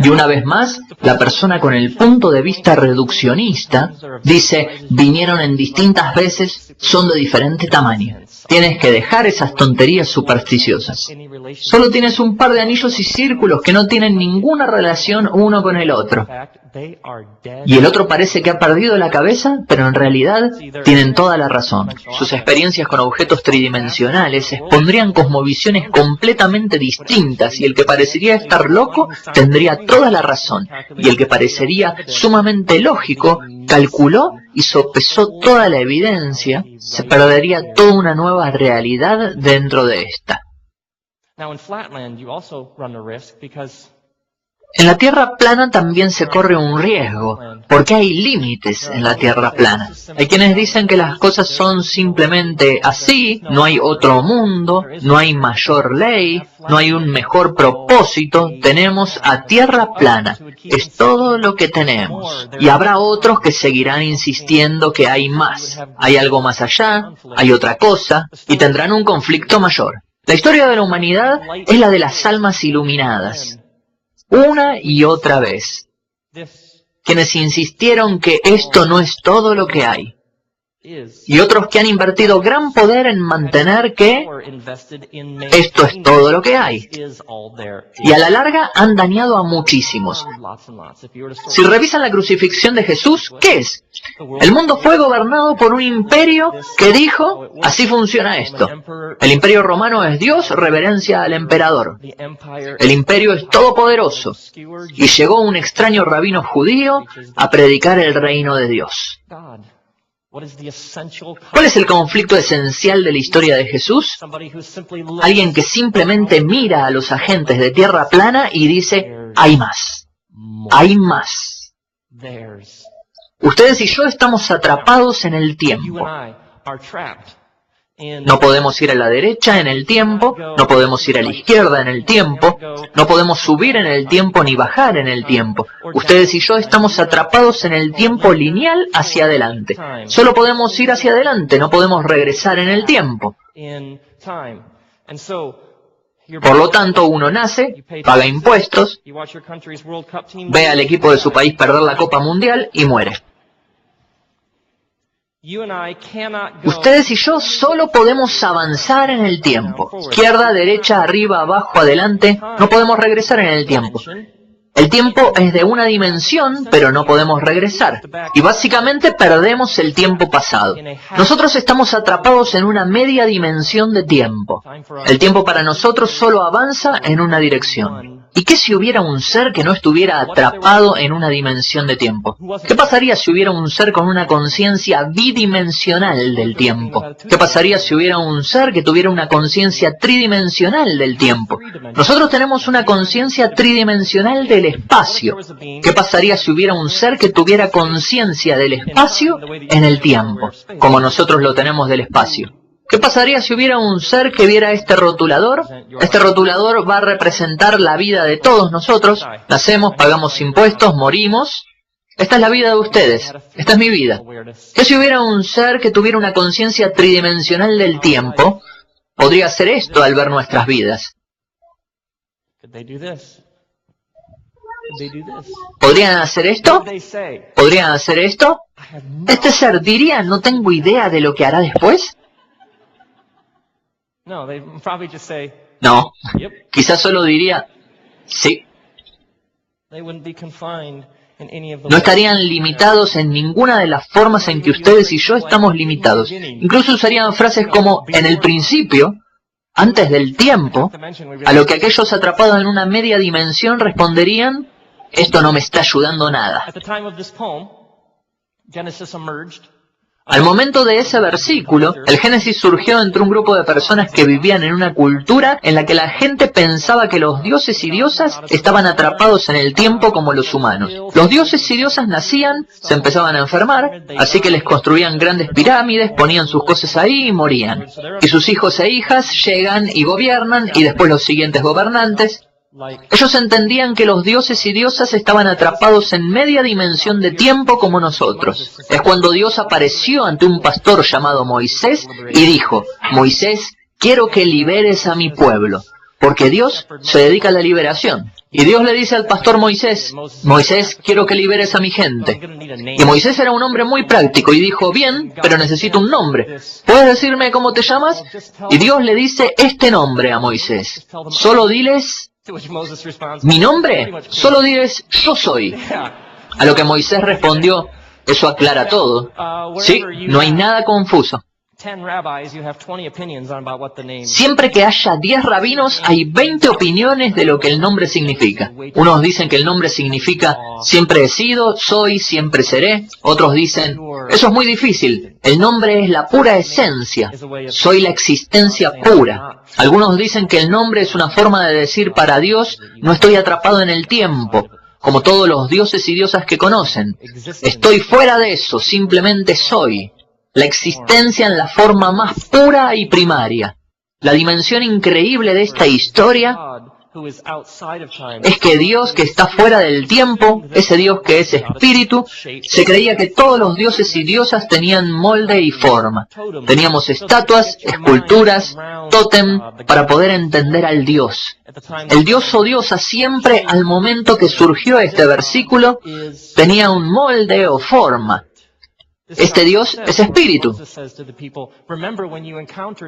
Y una vez más, la persona con el punto de vista reduccionista dice, vinieron en distintas veces, son de diferente tamaño. Tienes que dejar esas tonterías supersticiosas. Solo tienes un par de anillos y círculos que no tienen ninguna relación uno con el otro. Y el otro parece que ha perdido la cabeza, pero en realidad tienen toda la razón. Sus experiencias con objetos tridimensionales expondrían cosmovisiones completamente distintas, y el que parecería estar loco tendría toda la razón. Y el que parecería sumamente lógico calculó y sopesó toda la evidencia, se perdería toda una nueva realidad dentro de esta. En la Tierra plana también se corre un riesgo, porque hay límites en la Tierra plana. Hay quienes dicen que las cosas son simplemente así, no hay otro mundo, no hay mayor ley, no hay un mejor propósito, tenemos a Tierra plana, es todo lo que tenemos. Y habrá otros que seguirán insistiendo que hay más, hay algo más allá, hay otra cosa, y tendrán un conflicto mayor. La historia de la humanidad es la de las almas iluminadas. Una y otra vez, quienes insistieron que esto no es todo lo que hay, y otros que han invertido gran poder en mantener que esto es todo lo que hay, y a la larga han dañado a muchísimos. Si revisan la crucifixión de Jesús, ¿qué es? El mundo fue gobernado por un imperio que dijo, así funciona esto. El imperio romano es Dios, reverencia al emperador. El imperio es todopoderoso. Y llegó un extraño rabino judío a predicar el reino de Dios. ¿Cuál es el conflicto esencial de la historia de Jesús? Alguien que simplemente mira a los agentes de tierra plana y dice, hay más, hay más. Ustedes y yo estamos atrapados en el tiempo. No podemos ir a la derecha en el tiempo, no podemos ir a la izquierda en el tiempo, no podemos subir en el tiempo ni bajar en el tiempo. Ustedes y yo estamos atrapados en el tiempo lineal hacia adelante. Solo podemos ir hacia adelante, no podemos regresar en el tiempo. Por lo tanto, uno nace, paga impuestos, ve al equipo de su país perder la Copa Mundial y muere. Ustedes y yo solo podemos avanzar en el tiempo. Izquierda, derecha, arriba, abajo, adelante. No podemos regresar en el tiempo. El tiempo es de una dimensión, pero no podemos regresar. Y básicamente perdemos el tiempo pasado. Nosotros estamos atrapados en una media dimensión de tiempo. El tiempo para nosotros solo avanza en una dirección. ¿Y qué si hubiera un ser que no estuviera atrapado en una dimensión de tiempo? ¿Qué pasaría si hubiera un ser con una conciencia bidimensional del tiempo? ¿Qué pasaría si hubiera un ser que tuviera una conciencia tridimensional del tiempo? Nosotros tenemos una conciencia tridimensional del espacio. ¿Qué pasaría si hubiera un ser que tuviera conciencia del espacio en el tiempo, como nosotros lo tenemos del espacio? ¿Qué pasaría si hubiera un ser que viera este rotulador? Este rotulador va a representar la vida de todos nosotros. Nacemos, pagamos impuestos, morimos. Esta es la vida de ustedes. Esta es mi vida. ¿Qué si hubiera un ser que tuviera una conciencia tridimensional del tiempo? Podría hacer esto al ver nuestras vidas. ¿Podrían hacer esto? ¿Podrían hacer esto? ¿Este ser diría, no tengo idea de lo que hará después? No, quizás solo diría, sí. No estarían limitados en ninguna de las formas en que ustedes y yo estamos limitados. Incluso usarían frases como en el principio, antes del tiempo, a lo que aquellos atrapados en una media dimensión responderían: esto no me está ayudando nada. Al momento de ese versículo, el Génesis surgió entre un grupo de personas que vivían en una cultura en la que la gente pensaba que los dioses y diosas estaban atrapados en el tiempo como los humanos. Los dioses y diosas nacían, se empezaban a enfermar, así que les construían grandes pirámides, ponían sus cosas ahí y morían. Y sus hijos e hijas llegan y gobiernan, y después los siguientes gobernantes. Ellos entendían que los dioses y diosas estaban atrapados en media dimensión de tiempo como nosotros. Es cuando Dios apareció ante un pastor llamado Moisés y dijo: Moisés, quiero que liberes a mi pueblo, porque Dios se dedica a la liberación. Y Dios le dice al pastor Moisés: Moisés, quiero que liberes a mi gente. Y Moisés era un hombre muy práctico y dijo: bien, pero necesito un nombre. ¿Puedes decirme cómo te llamas? Y Dios le dice este nombre a Moisés. Solo diles: ¿mi nombre? Solo diles: yo soy. A lo que Moisés respondió: eso aclara todo. Sí, no hay nada confuso. Siempre que haya 10 rabinos, hay 20 opiniones de lo que el nombre significa. Unos dicen que el nombre significa siempre he sido, soy, siempre seré. Otros dicen: eso es muy difícil. El nombre es la pura esencia. Soy la existencia pura. Algunos dicen que el nombre es una forma de decir para Dios: no estoy atrapado en el tiempo, como todos los dioses y diosas que conocen. Estoy fuera de eso, simplemente soy. La existencia en la forma más pura y primaria. La dimensión increíble de esta historia es que Dios, que está fuera del tiempo, ese Dios que es espíritu, se creía que todos los dioses y diosas tenían molde y forma. Teníamos estatuas, esculturas, tótem, para poder entender al Dios. El Dios o diosa siempre, al momento que surgió este versículo, tenía un molde o forma. Este Dios es espíritu.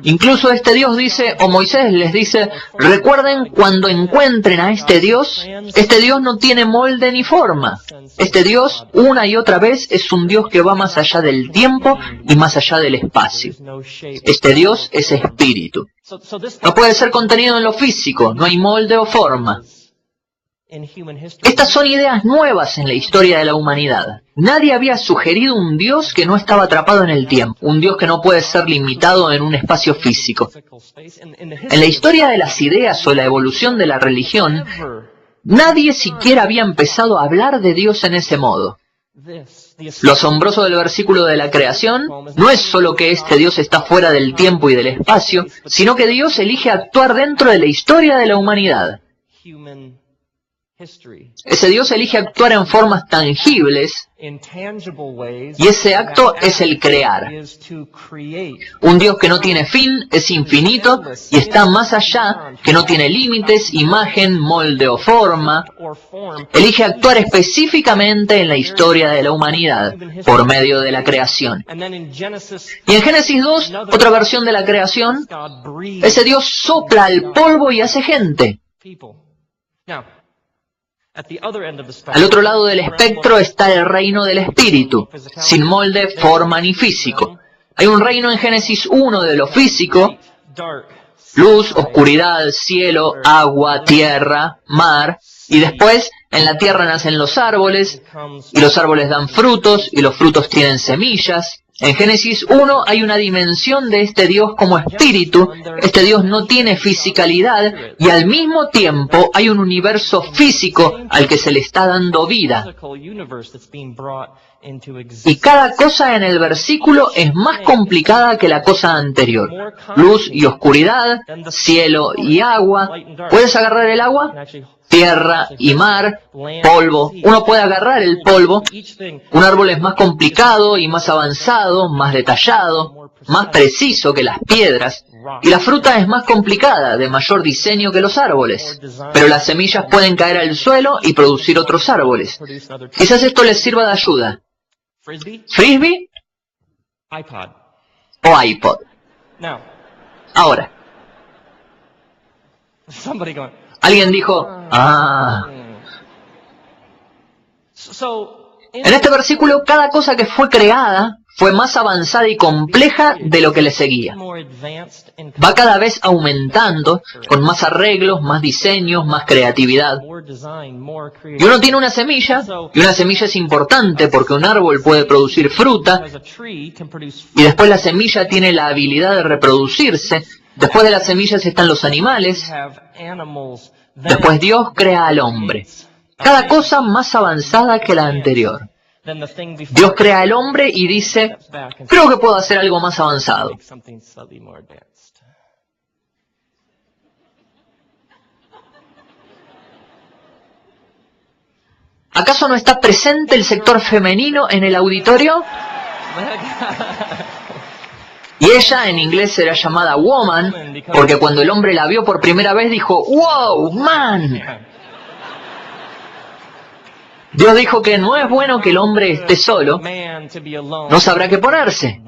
Incluso este Dios dice, o Moisés les dice: recuerden cuando encuentren a este Dios no tiene molde ni forma. Este Dios, una y otra vez, es un Dios que va más allá del tiempo y más allá del espacio. Este Dios es espíritu. No puede ser contenido en lo físico, no hay molde o forma. Estas son ideas nuevas en la historia de la humanidad. Nadie había sugerido un Dios que no estaba atrapado en el tiempo, un Dios que no puede ser limitado en un espacio físico. En la historia de las ideas o la evolución de la religión, nadie siquiera había empezado a hablar de Dios en ese modo. Lo asombroso del versículo de la creación no es solo que este Dios está fuera del tiempo y del espacio, sino que Dios elige actuar dentro de la historia de la humanidad. Ese Dios elige actuar en formas tangibles, y ese acto es el crear. Un Dios que no tiene fin, es infinito, y está más allá, que no tiene límites, imagen, molde o forma. Elige actuar específicamente en la historia de la humanidad, por medio de la creación. Y en Génesis 2, otra versión de la creación, ese Dios sopla al polvo y hace gente. Al otro lado del espectro está el reino del espíritu, sin molde, forma ni físico. Hay un reino en Génesis 1 de lo físico: luz, oscuridad, cielo, agua, tierra, mar. Y después, en la tierra nacen los árboles, y los árboles dan frutos, y los frutos tienen semillas. En Génesis 1 hay una dimensión de este Dios como espíritu. Este Dios no tiene fisicalidad, y al mismo tiempo hay un universo físico al que se le está dando vida. Y cada cosa en el versículo es más complicada que la cosa anterior. Luz y oscuridad, cielo y agua. ¿Puedes agarrar el agua? Tierra y mar, polvo. Uno puede agarrar el polvo. Un árbol es más complicado y más avanzado, más detallado, más preciso que las piedras. Y la fruta es más complicada, de mayor diseño que los árboles. Pero las semillas pueden caer al suelo y producir otros árboles. Quizás esto les sirva de ayuda. ¿Frisbee? ¿O iPod? Ahora. Alguien dijo: En este versículo, cada cosa que fue creada fue más avanzada y compleja de lo que le seguía. Va cada vez aumentando, con más arreglos, más diseños, más creatividad. Y uno tiene una semilla, y una semilla es importante porque un árbol puede producir fruta, y después la semilla tiene la habilidad de reproducirse. Después de las semillas están los animales. Después Dios crea al hombre. Cada cosa más avanzada que la anterior. Dios crea al hombre y dice, creo que puedo hacer algo más avanzado. ¿Acaso no está presente el sector femenino en el auditorio? Y ella en inglés será llamada woman, porque cuando el hombre la vio por primera vez dijo, wow, man. Dios dijo que no es bueno que el hombre esté solo, no sabrá qué ponerse.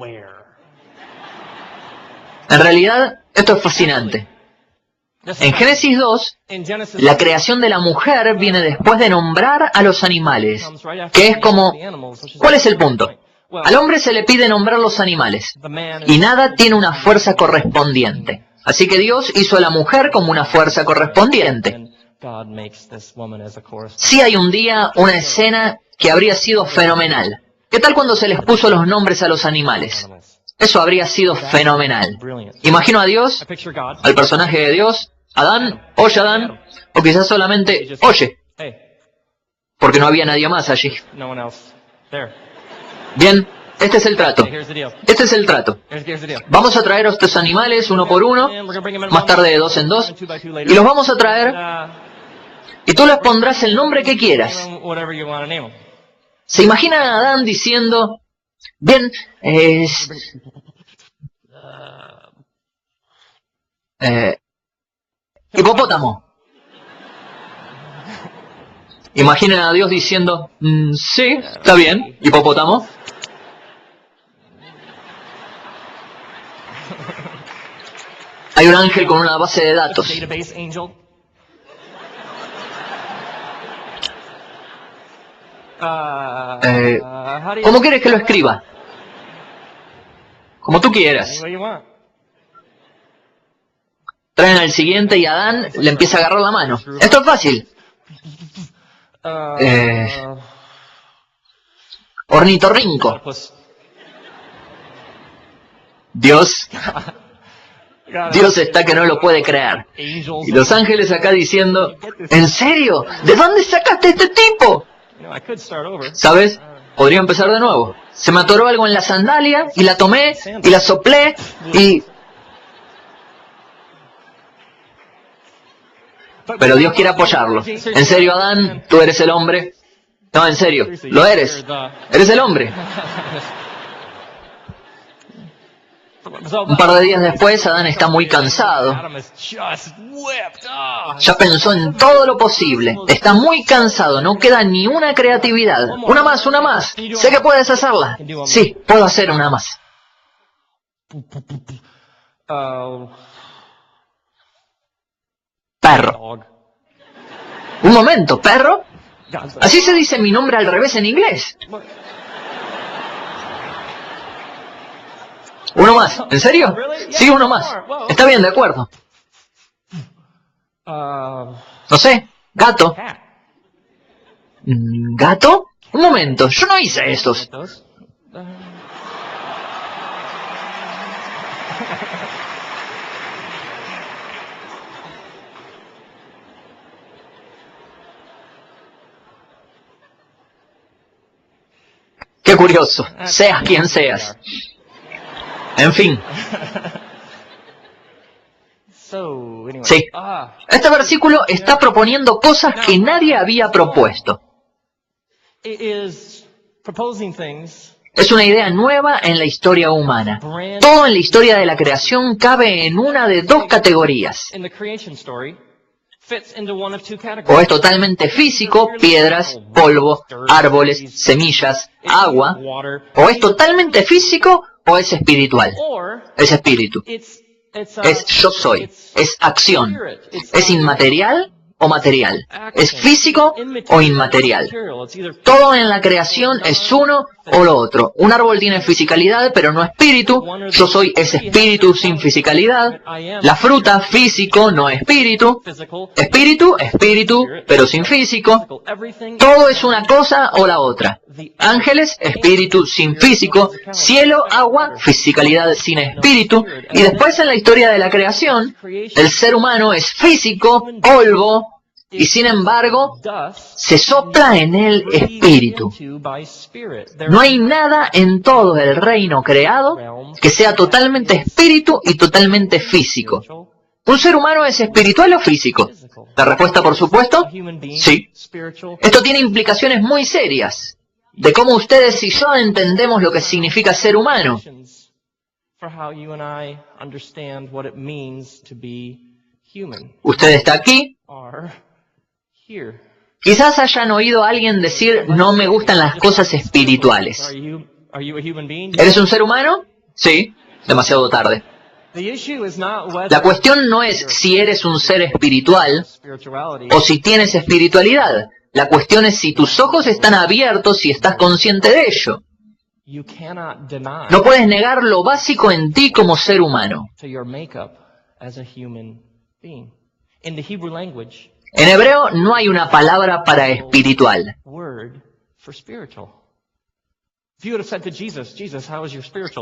En realidad, esto es fascinante. En Génesis 2, la creación de la mujer viene después de nombrar a los animales, que es como, ¿cuál es el punto? Al hombre se le pide nombrar los animales, y nada tiene una fuerza correspondiente. Así que Dios hizo a la mujer como una fuerza correspondiente. Sí hay un día una escena que habría sido fenomenal. ¿Qué tal cuando se les puso los nombres a los animales? Eso habría sido fenomenal. Imagino a Dios, al personaje de Dios, Adán, oye Adán, o quizás solamente oye, porque no había nadie más allí. Bien, este es el trato. Este es el trato. Vamos a traer a estos animales uno por uno, más tarde de dos en dos, y los vamos a traer, y tú les pondrás el nombre que quieras. ¿Se imaginan a Adán diciendo, bien, hipopótamo? Imaginen a Dios diciendo, sí, está bien, hipopótamo. Hay un ángel con una base de datos. ¿Cómo quieres que lo escriba? Como tú quieras. Traen al siguiente y Adán le empieza a agarrar la mano. Esto es fácil. Ornitorrinco. Dios está que no lo puede creer. Y los ángeles acá diciendo, ¿en serio? ¿De dónde sacaste este tipo? ¿Sabes? Podría empezar de nuevo. Se me atoró algo en la sandalia y la tomé y la soplé y... Pero Dios quiere apoyarlo. ¿En serio, Adán? ¿Tú eres el hombre? No, en serio. Lo eres. Eres el hombre. Un par de días después, Adán está muy cansado. Ya pensó en todo lo posible. Está muy cansado. No queda ni una creatividad. Una más, una más. Sé que puedes hacerla. Sí, puedo hacer una más. Perro. Un momento, ¿perro? Así se dice mi nombre al revés en inglés. Uno más. ¿En serio? Sí, uno más. Está bien, de acuerdo. No sé. Gato. ¿Gato? Un momento. Yo no hice estos. Qué curioso. Seas quien seas. En fin. Sí. Este versículo está proponiendo cosas que nadie había propuesto. Es una idea nueva en la historia humana. Todo en la historia de la creación cabe en una de dos categorías. O es totalmente físico, piedras, polvo, árboles, semillas, agua. O es totalmente físico o es espiritual. Es espíritu. Es yo soy. Es acción. Es inmaterial o material. Es físico o inmaterial. Todo en la creación es uno o lo otro. Un árbol tiene fisicalidad, pero no espíritu. Yo soy ese espíritu sin fisicalidad. La fruta, físico, no espíritu. Espíritu, espíritu, pero sin físico. Todo es una cosa o la otra. Ángeles, espíritu sin físico. Cielo, agua, fisicalidad sin espíritu. Y después en la historia de la creación, el ser humano es físico, polvo, y sin embargo, se sopla en él espíritu. No hay nada en todo el reino creado que sea totalmente espíritu y totalmente físico. ¿Un ser humano es espiritual o físico? La respuesta, por supuesto, sí. Esto tiene implicaciones muy serias de cómo ustedes y yo entendemos lo que significa ser humano. Usted está aquí. Quizás hayan oído a alguien decir, no me gustan las cosas espirituales. ¿Eres un ser humano? Sí, demasiado tarde. La cuestión no es si eres un ser espiritual o si tienes espiritualidad. La cuestión es si tus ojos están abiertos y estás consciente de ello. No puedes negar lo básico en ti como ser humano. En hebreo no hay una palabra para espiritual.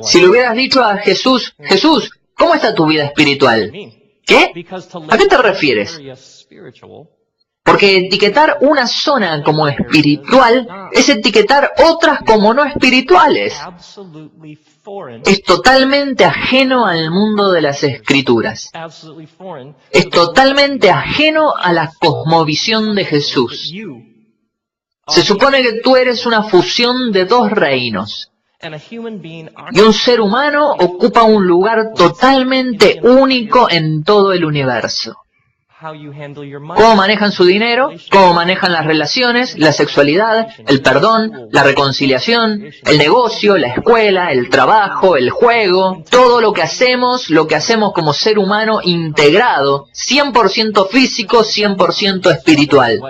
Si le hubieras dicho a Jesús, Jesús, ¿cómo está tu vida espiritual? ¿Qué? ¿A qué te refieres? Porque etiquetar una zona como espiritual es etiquetar otras como no espirituales. Es totalmente ajeno al mundo de las Escrituras. Es totalmente ajeno a la cosmovisión de Jesús. Se supone que tú eres una fusión de dos reinos. Y un ser humano ocupa un lugar totalmente único en todo el universo. Cómo manejan su dinero, cómo manejan las relaciones, la sexualidad, el perdón, la reconciliación, el negocio, la escuela, el trabajo, el juego, todo lo que hacemos como ser humano integrado, 100% físico, 100% espiritual.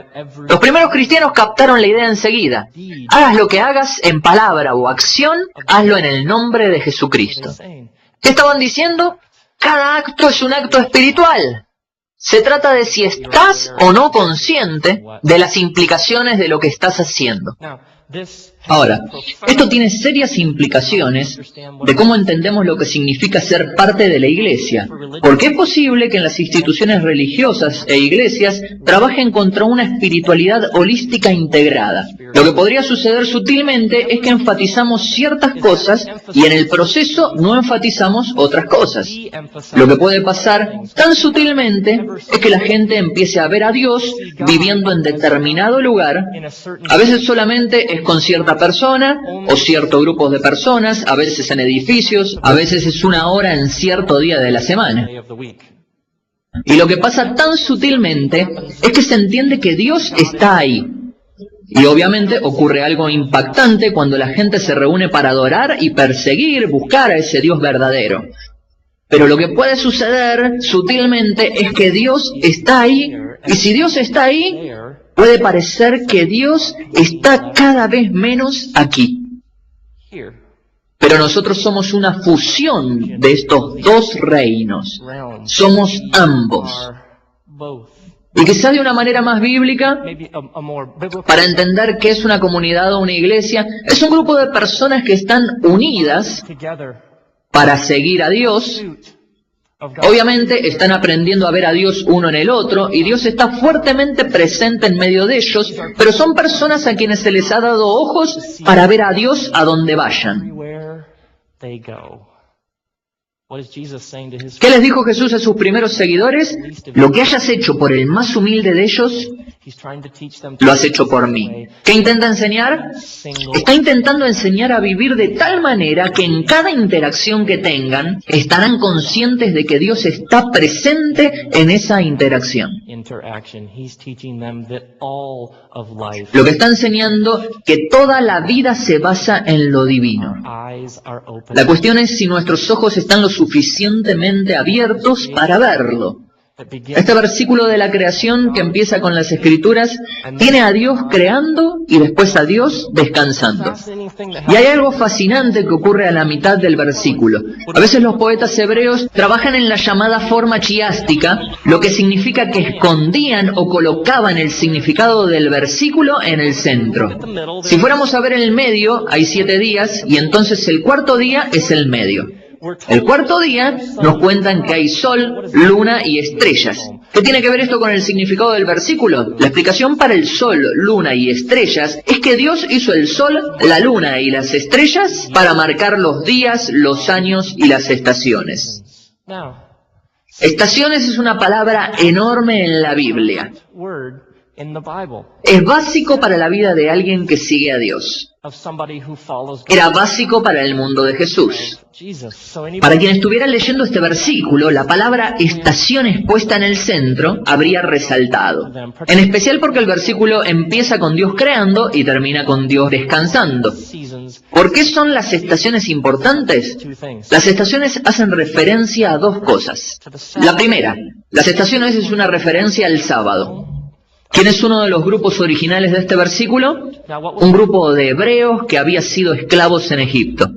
Los primeros cristianos captaron la idea enseguida. Hagas lo que hagas en palabra o acción, hazlo en el nombre de Jesucristo. ¿Qué estaban diciendo? Cada acto es un acto espiritual. Se trata de si estás o no consciente de las implicaciones de lo que estás haciendo. Ahora, esto tiene serias implicaciones de cómo entendemos lo que significa ser parte de la Iglesia, porque es posible que en las instituciones religiosas e iglesias trabajen contra una espiritualidad holística integrada. Lo que podría suceder sutilmente es que enfatizamos ciertas cosas y en el proceso no enfatizamos otras cosas. Lo que puede pasar tan sutilmente es que la gente empiece a ver a Dios viviendo en determinado lugar, a veces solamente es con cierta persona o ciertos grupos de personas, a veces en edificios, a veces es una hora en cierto día de la semana. Y lo que pasa tan sutilmente es que se entiende que Dios está ahí. Y obviamente ocurre algo impactante cuando la gente se reúne para adorar y perseguir, buscar a ese Dios verdadero. Pero lo que puede suceder sutilmente es que Dios está ahí, y si Dios está ahí, puede parecer que Dios está cada vez menos aquí. Pero nosotros somos una fusión de estos dos reinos. Somos ambos. Y quizás de una manera más bíblica, para entender qué es una comunidad o una iglesia, es un grupo de personas que están unidas para seguir a Dios. Obviamente están aprendiendo a ver a Dios uno en el otro y Dios está fuertemente presente en medio de ellos, pero son personas a quienes se les ha dado ojos para ver a Dios a donde vayan. ¿Qué les dijo Jesús a sus primeros seguidores? Lo que hayas hecho por el más humilde de ellos, lo has hecho por mí. ¿Qué intenta enseñar? Está intentando enseñar a vivir de tal manera que en cada interacción que tengan, estarán conscientes de que Dios está presente en esa interacción. Lo que está enseñando que toda la vida se basa en lo divino. La cuestión es si nuestros ojos están lo suficientemente abiertos para verlo. Este versículo de la creación que empieza con las Escrituras tiene a Dios creando y después a Dios descansando. Y hay algo fascinante que ocurre a la mitad del versículo. A veces los poetas hebreos trabajan en la llamada forma chiástica, lo que significa que escondían o colocaban el significado del versículo en el centro. Si fuéramos a ver el medio, hay 7 días y entonces el cuarto día es el medio. El cuarto día nos cuentan que hay sol, luna y estrellas. ¿Qué tiene que ver esto con el significado del versículo? La explicación para el sol, luna y estrellas es que Dios hizo el sol, la luna y las estrellas para marcar los días, los años y las estaciones. Estaciones es una palabra enorme en la Biblia. Es básico para la vida de alguien que sigue a Dios. Era básico para el mundo de Jesús. Para quien estuviera leyendo este versículo, la palabra estaciones puesta en el centro habría resaltado. En especial porque el versículo empieza con Dios creando y termina con Dios descansando. ¿Por qué son las estaciones importantes? Las estaciones hacen referencia a 2 cosas. La primera, las estaciones es una referencia al sábado. ¿Quién es uno de los grupos originales de este versículo? Un grupo de hebreos que había sido esclavos en Egipto.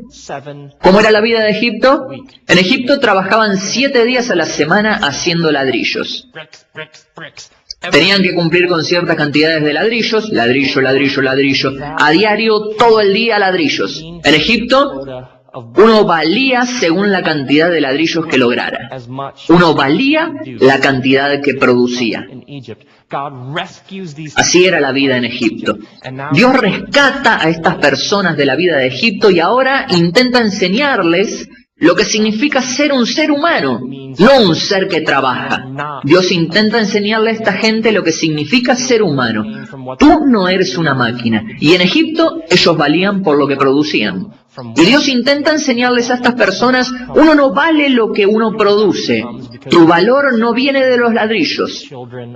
¿Cómo era la vida de Egipto? En Egipto trabajaban 7 días a la semana haciendo ladrillos. Tenían que cumplir con ciertas cantidades de ladrillos, ladrillo, ladrillo, ladrillo, a diario, todo el día ladrillos. En Egipto, uno valía según la cantidad de ladrillos que lograra. Uno valía la cantidad que producía. Así era la vida en Egipto. Dios rescata a estas personas de la vida de Egipto y ahora intenta enseñarles lo que significa ser un ser humano, no un ser que trabaja. Dios intenta enseñarle a esta gente lo que significa ser humano. Tú no eres una máquina. Y en Egipto ellos valían por lo que producían. Y Dios intenta enseñarles a estas personas, uno no vale lo que uno produce. Tu valor no viene de los ladrillos.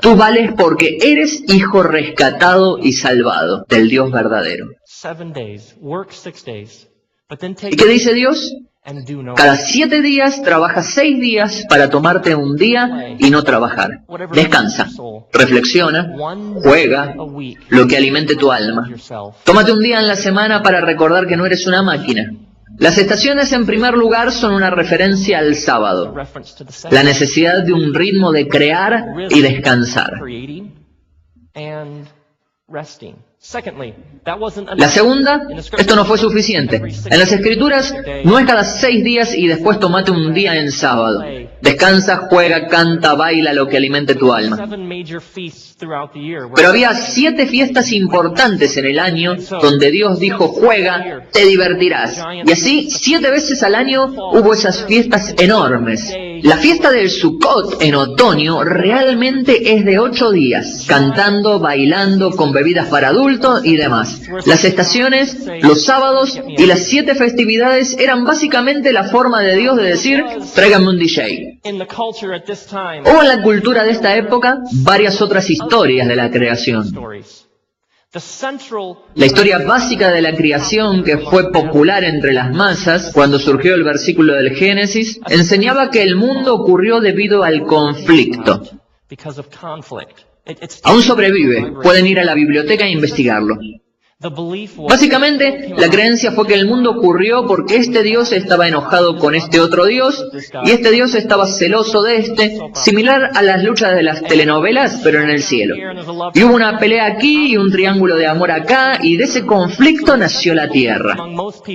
Tú vales porque eres hijo rescatado y salvado del Dios verdadero. ¿Y qué dice Dios? Cada 7 días trabaja 6 días para tomarte un día y no trabajar. Descansa, reflexiona, juega, lo que alimente tu alma. Tómate un día en la semana para recordar que no eres una máquina. Las estaciones en primer lugar son una referencia al sábado, la necesidad de un ritmo de crear y descansar. La segunda, esto no fue suficiente. En las Escrituras no es cada 6 días y después tomate un día en sábado. Descansa, juega, canta, baila lo que alimente tu alma. Pero había 7 fiestas importantes en el año donde Dios dijo, juega, te divertirás. Y así, 7 veces al año hubo esas fiestas enormes. La fiesta del Sukkot en otoño realmente es de 8 días, cantando, bailando, con bebidas para adultos y demás. Las estaciones, los sábados y las 7 festividades eran básicamente la forma de Dios de decir, tráigame un DJ. Hubo en la cultura de esta época varias otras historias de la creación. La historia básica de la creación, que fue popular entre las masas cuando surgió el versículo del Génesis, enseñaba que el mundo ocurrió debido al conflicto. Aún sobrevive, pueden ir a la biblioteca e investigarlo. Básicamente, la creencia fue que el mundo ocurrió porque este Dios estaba enojado con este otro Dios, y este Dios estaba celoso de este, similar a las luchas de las telenovelas, pero en el cielo. Y hubo una pelea aquí y un triángulo de amor acá, y de ese conflicto nació la tierra.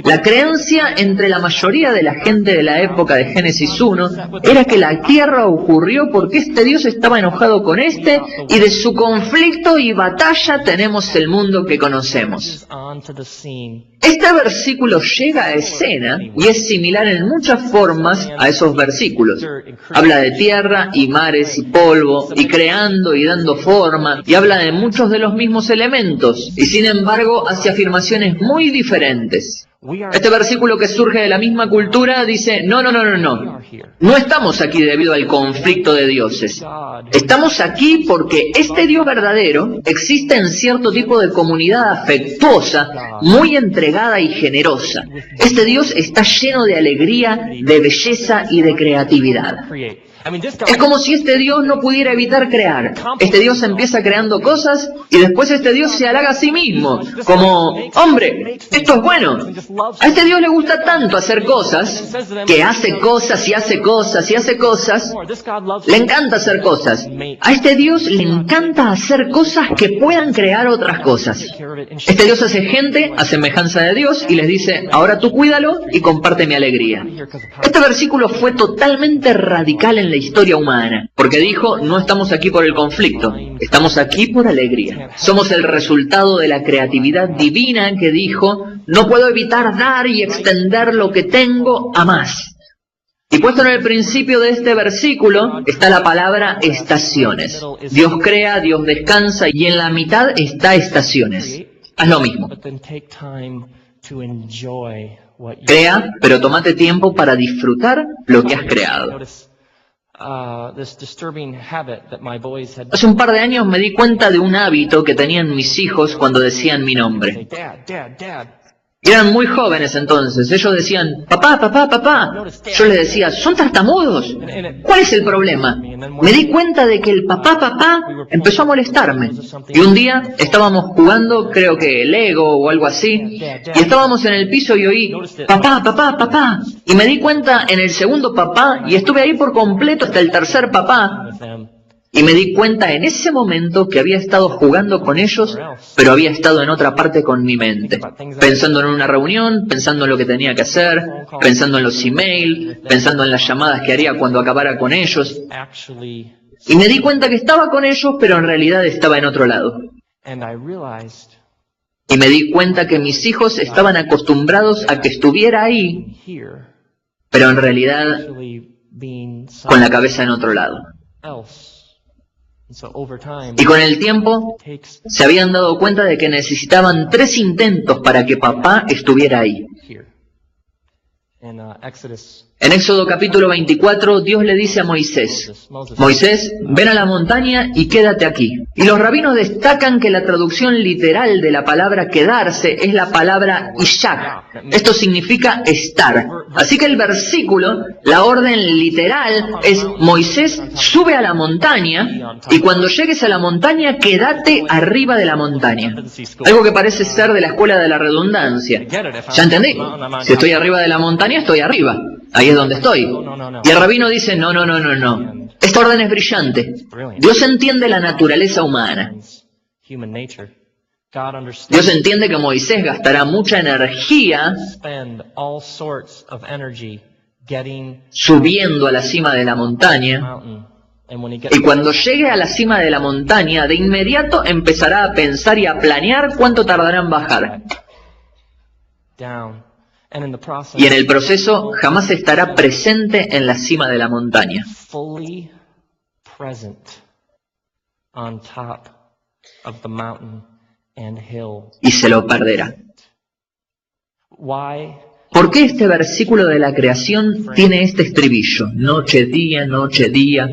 La creencia entre la mayoría de la gente de la época de Génesis 1 era que la tierra ocurrió porque este Dios estaba enojado con este, y de su conflicto y batalla tenemos el mundo que conocemos. Este versículo llega a escena y es similar en muchas formas a esos versículos. Habla de tierra y mares y polvo, y creando y dando forma, y habla de muchos de los mismos elementos, y sin embargo hace afirmaciones muy diferentes. Este versículo, que surge de la misma cultura, dice, no estamos aquí debido al conflicto de dioses. Estamos aquí porque este Dios verdadero existe en cierto tipo de comunidad afectuosa, muy entregada y generosa. Este Dios está lleno de alegría, de belleza y de creatividad. Es como si este Dios no pudiera evitar crear. Este Dios empieza creando cosas y después este Dios se halaga a sí mismo. Como, hombre, esto es bueno. A este Dios le gusta tanto hacer cosas, que hace cosas y hace cosas y hace cosas. Le encanta hacer cosas. A este Dios le encanta hacer cosas que puedan crear otras cosas. Este Dios hace gente a semejanza de Dios y les dice, ahora tú cuídalo y comparte mi alegría. Este versículo fue totalmente radical en la historia humana, porque dijo, no estamos aquí por el conflicto, estamos aquí por alegría. Somos el resultado de la creatividad divina que dijo, no puedo evitar dar y extender lo que tengo a más. Y puesto en el principio de este versículo está la palabra estaciones. Dios crea, Dios descansa y en la mitad está estaciones. Haz lo mismo. Crea, pero tómate tiempo para disfrutar lo que has creado. Hace un par de años me di cuenta de un hábito que tenían mis hijos cuando decían mi nombre. Eran muy jóvenes entonces, ellos decían, papá, papá, papá. Yo les decía, ¿son tartamudos? ¿Cuál es el problema? Me di cuenta de que el papá, papá empezó a molestarme. Y un día estábamos jugando, creo que Lego o algo así, y estábamos en el piso y oí, papá, papá, papá. Y me di cuenta en el segundo papá, y estuve ahí por completo hasta el tercer papá. Y me di cuenta en ese momento que había estado jugando con ellos, pero había estado en otra parte con mi mente. Pensando en una reunión, pensando en lo que tenía que hacer, pensando en los emails, pensando en las llamadas que haría cuando acabara con ellos. Y me di cuenta que estaba con ellos, pero en realidad estaba en otro lado. Y me di cuenta que mis hijos estaban acostumbrados a que estuviera ahí, pero en realidad con la cabeza en otro lado. Y con el tiempo se habían dado cuenta de que necesitaban 3 intentos para que papá estuviera ahí. En Éxodo capítulo 24, Dios le dice a Moisés, Moisés, ven a la montaña y quédate aquí. Y los rabinos destacan que la traducción literal de la palabra quedarse es la palabra ishak. Esto significa estar. Así que el versículo, la orden literal es Moisés, sube a la montaña y cuando llegues a la montaña, quédate arriba de la montaña. Algo que parece ser de la escuela de la redundancia. ¿Ya entendí? Si estoy arriba de la montaña, estoy arriba. Ahí es donde estoy. Y el rabino dice, no. Esta orden es brillante. Dios entiende la naturaleza humana. Dios entiende que Moisés gastará mucha energía subiendo a la cima de la montaña. Y cuando llegue a la cima de la montaña, de inmediato empezará a pensar y a planear cuánto tardará en bajar. Y en el proceso jamás estará presente en la cima de la montaña. Y se lo perderá. ¿Por qué este versículo de la creación tiene este estribillo? Noche, día, noche, día.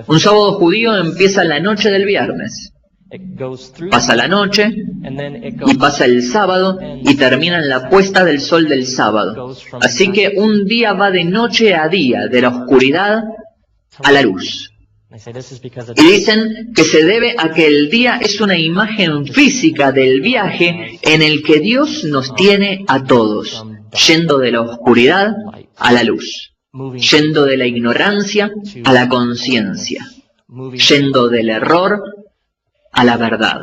Un sábado judío empieza la noche del viernes. Pasa la noche y pasa el sábado y termina en la puesta del sol del sábado. Así que un día va de noche a día, de la oscuridad a la luz. Y dicen que se debe a que el día es una imagen física del viaje en el que Dios nos tiene a todos, yendo de la oscuridad a la luz, yendo de la ignorancia a la conciencia, yendo del error a la verdad.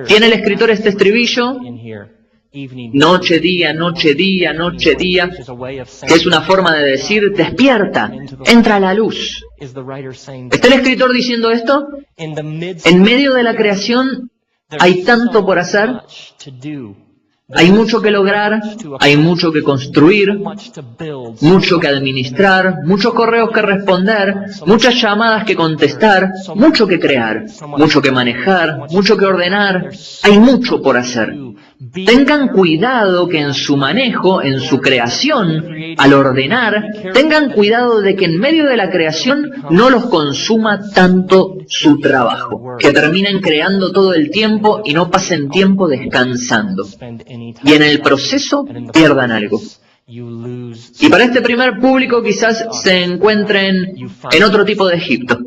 ¿Tiene el escritor este estribillo? Noche, día, noche, día, noche, día, que es una forma de decir, despierta, entra a la luz. ¿Está el escritor diciendo esto? En medio de la creación hay tanto por hacer, hay mucho que lograr, hay mucho que construir, mucho que administrar, muchos correos que responder, muchas llamadas que contestar, mucho que crear, mucho que manejar, mucho que ordenar, hay mucho por hacer. Tengan cuidado que en su manejo, en su creación, al ordenar, tengan cuidado de que en medio de la creación no los consuma tanto su trabajo, que terminen creando todo el tiempo y no pasen tiempo descansando. Y en el proceso pierdan algo. Y para este primer público quizás se encuentren en otro tipo de Egipto.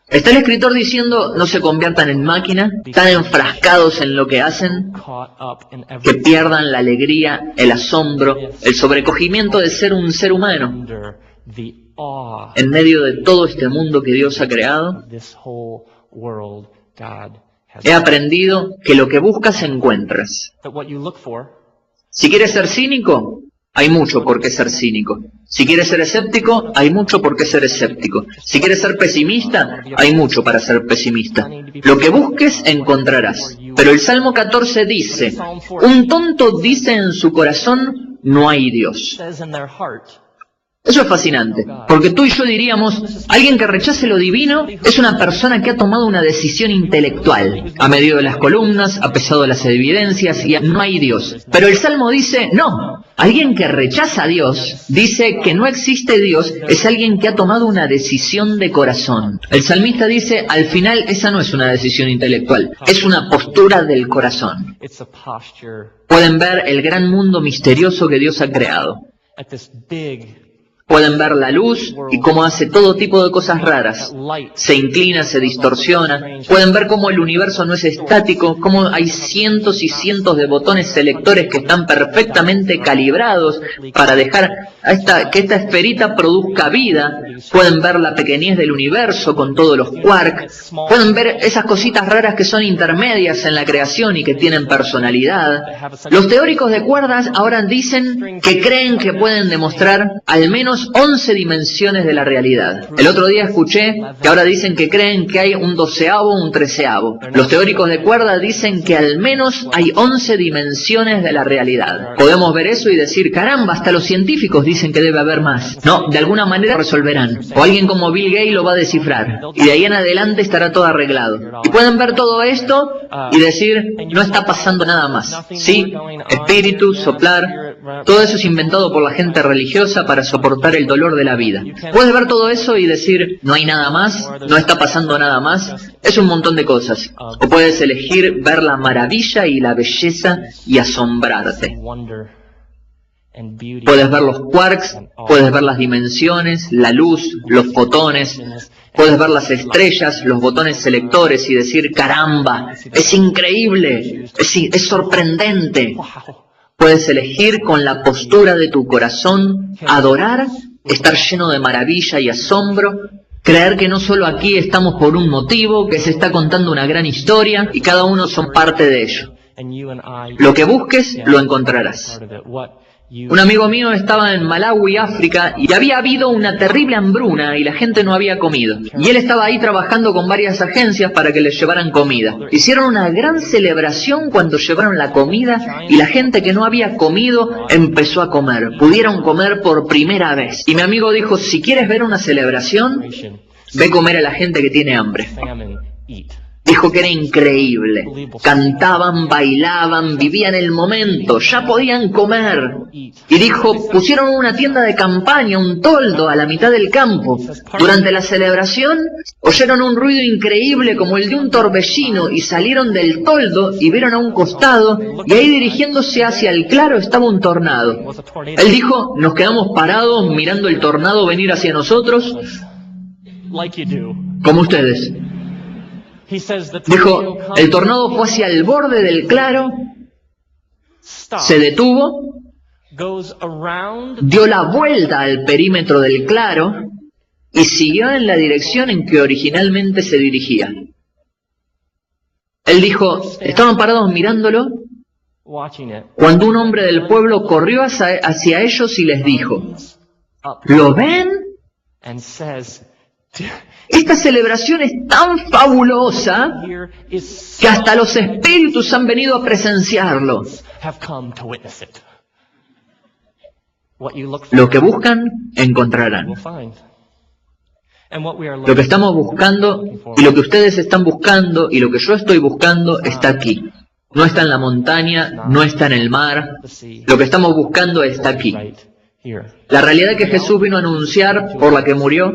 Está el escritor diciendo, no se conviertan en máquina, tan enfrascados en lo que hacen, que pierdan la alegría, el asombro, el sobrecogimiento de ser un ser humano en medio de todo este mundo que Dios ha creado. He aprendido que lo que buscas encuentras. Si quieres ser cínico, hay mucho por qué ser cínico. Si quieres ser escéptico, hay mucho por qué ser escéptico. Si quieres ser pesimista, hay mucho para ser pesimista. Lo que busques, encontrarás. Pero el Salmo 14 dice, un tonto dice en su corazón, no hay Dios. Eso es fascinante, porque tú y yo diríamos, alguien que rechace lo divino es una persona que ha tomado una decisión intelectual, ha medido las columnas, ha pesado las evidencias y no hay Dios. Pero el Salmo dice, no, alguien que rechaza a Dios, dice que no existe Dios, es alguien que ha tomado una decisión de corazón. El salmista dice, al final esa no es una decisión intelectual, es una postura del corazón. Pueden ver el gran mundo misterioso que Dios ha creado. Pueden ver la luz y cómo hace todo tipo de cosas raras. Se inclina, se distorsiona. Pueden ver cómo el universo no es estático, cómo hay cientos y cientos de botones selectores que están perfectamente calibrados para dejar que esta esferita produzca vida. Pueden ver la pequeñez del universo con todos los quarks. Pueden ver esas cositas raras que son intermedias en la creación y que tienen personalidad. Los teóricos de cuerdas ahora dicen que creen que pueden demostrar al menos 11 dimensiones de la realidad. El otro día escuché que ahora dicen que creen que hay un 12avo, un 13avo. Los teóricos de cuerda dicen que al menos hay 11 dimensiones de la realidad. Podemos ver eso y decir, caramba, hasta los científicos dicen que debe haber más. No, de alguna manera resolverán. O alguien como Bill Gates lo va a descifrar. Y de ahí en adelante estará todo arreglado. Y pueden ver todo esto y decir, no está pasando nada más. Sí, espíritu, soplar, todo eso es inventado por la gente religiosa para soportar el dolor de la vida. Puedes ver todo eso y decir, no hay nada más, no está pasando nada más. Es un montón de cosas. O puedes elegir ver la maravilla y la belleza y asombrarte. Puedes ver los quarks, puedes ver las dimensiones, la luz, los fotones, puedes ver las estrellas, los botones selectores y decir, caramba, es increíble, es sorprendente. Puedes elegir con la postura de tu corazón, adorar, estar lleno de maravilla y asombro, creer que no solo aquí estamos por un motivo, que se está contando una gran historia y cada uno son parte de ello. Lo que busques, lo encontrarás. Un amigo mío estaba en Malawi, África, y había habido una terrible hambruna y la gente no había comido. Y él estaba ahí trabajando con varias agencias para que les llevaran comida. Hicieron una gran celebración cuando llevaron la comida y la gente que no había comido empezó a comer. Pudieron comer por primera vez. Y mi amigo dijo, si quieres ver una celebración, ve a comer a la gente que tiene hambre. Dijo que era increíble. Cantaban, bailaban, vivían el momento, ya podían comer. Y dijo, pusieron una tienda de campaña, un toldo a la mitad del campo. Durante la celebración, oyeron un ruido increíble como el de un torbellino y salieron del toldo y vieron a un costado y ahí dirigiéndose hacia el claro estaba un tornado. Él dijo, nos quedamos parados mirando el tornado venir hacia nosotros, como ustedes. Dijo, el tornado fue hacia el borde del claro, se detuvo, dio la vuelta al perímetro del claro y siguió en la dirección en que originalmente se dirigía. Él dijo, estaban parados mirándolo, cuando un hombre del pueblo corrió hacia ellos y les dijo, ¿lo ven? Esta celebración es tan fabulosa que hasta los espíritus han venido a presenciarlo. Lo que buscan, encontrarán. Lo que estamos buscando y lo que ustedes están buscando y lo que yo estoy buscando está aquí. No está en la montaña, no está en el mar. Lo que estamos buscando está aquí. La realidad que Jesús vino a anunciar, por la que murió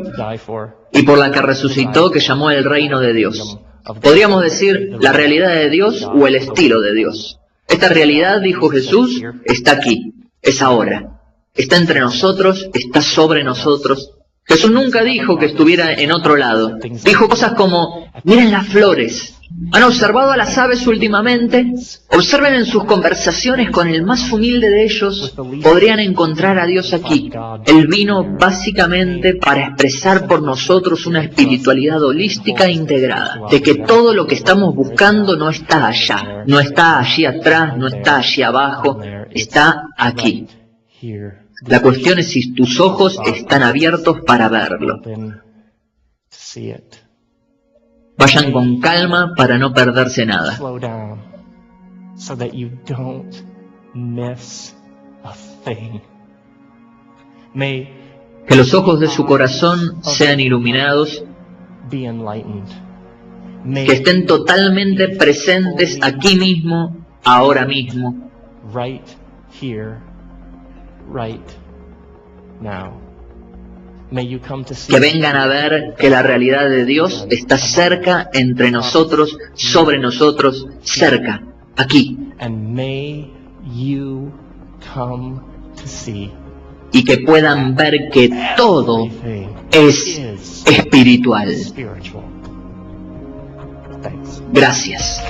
y por la que resucitó, que llamó el reino de Dios. Podríamos decir la realidad de Dios o el estilo de Dios. Esta realidad, dijo Jesús, está aquí, es ahora. Está entre nosotros, está sobre nosotros. Jesús nunca dijo que estuviera en otro lado. Dijo cosas como, miren las flores. ¿Han observado a las aves últimamente? Observen en sus conversaciones con el más humilde de ellos. Podrían encontrar a Dios aquí. Él vino básicamente para expresar por nosotros una espiritualidad holística e integrada. De que todo lo que estamos buscando no está allá. No está allí atrás, no está allí abajo. Está aquí. La cuestión es si tus ojos están abiertos para verlo. Vayan con calma para no perderse nada. Que los ojos de su corazón sean iluminados, que estén totalmente presentes aquí mismo, ahora mismo. Que vengan a ver que la realidad de Dios está cerca, entre nosotros, sobre nosotros, cerca, aquí. Y que puedan ver que todo es espiritual. Gracias.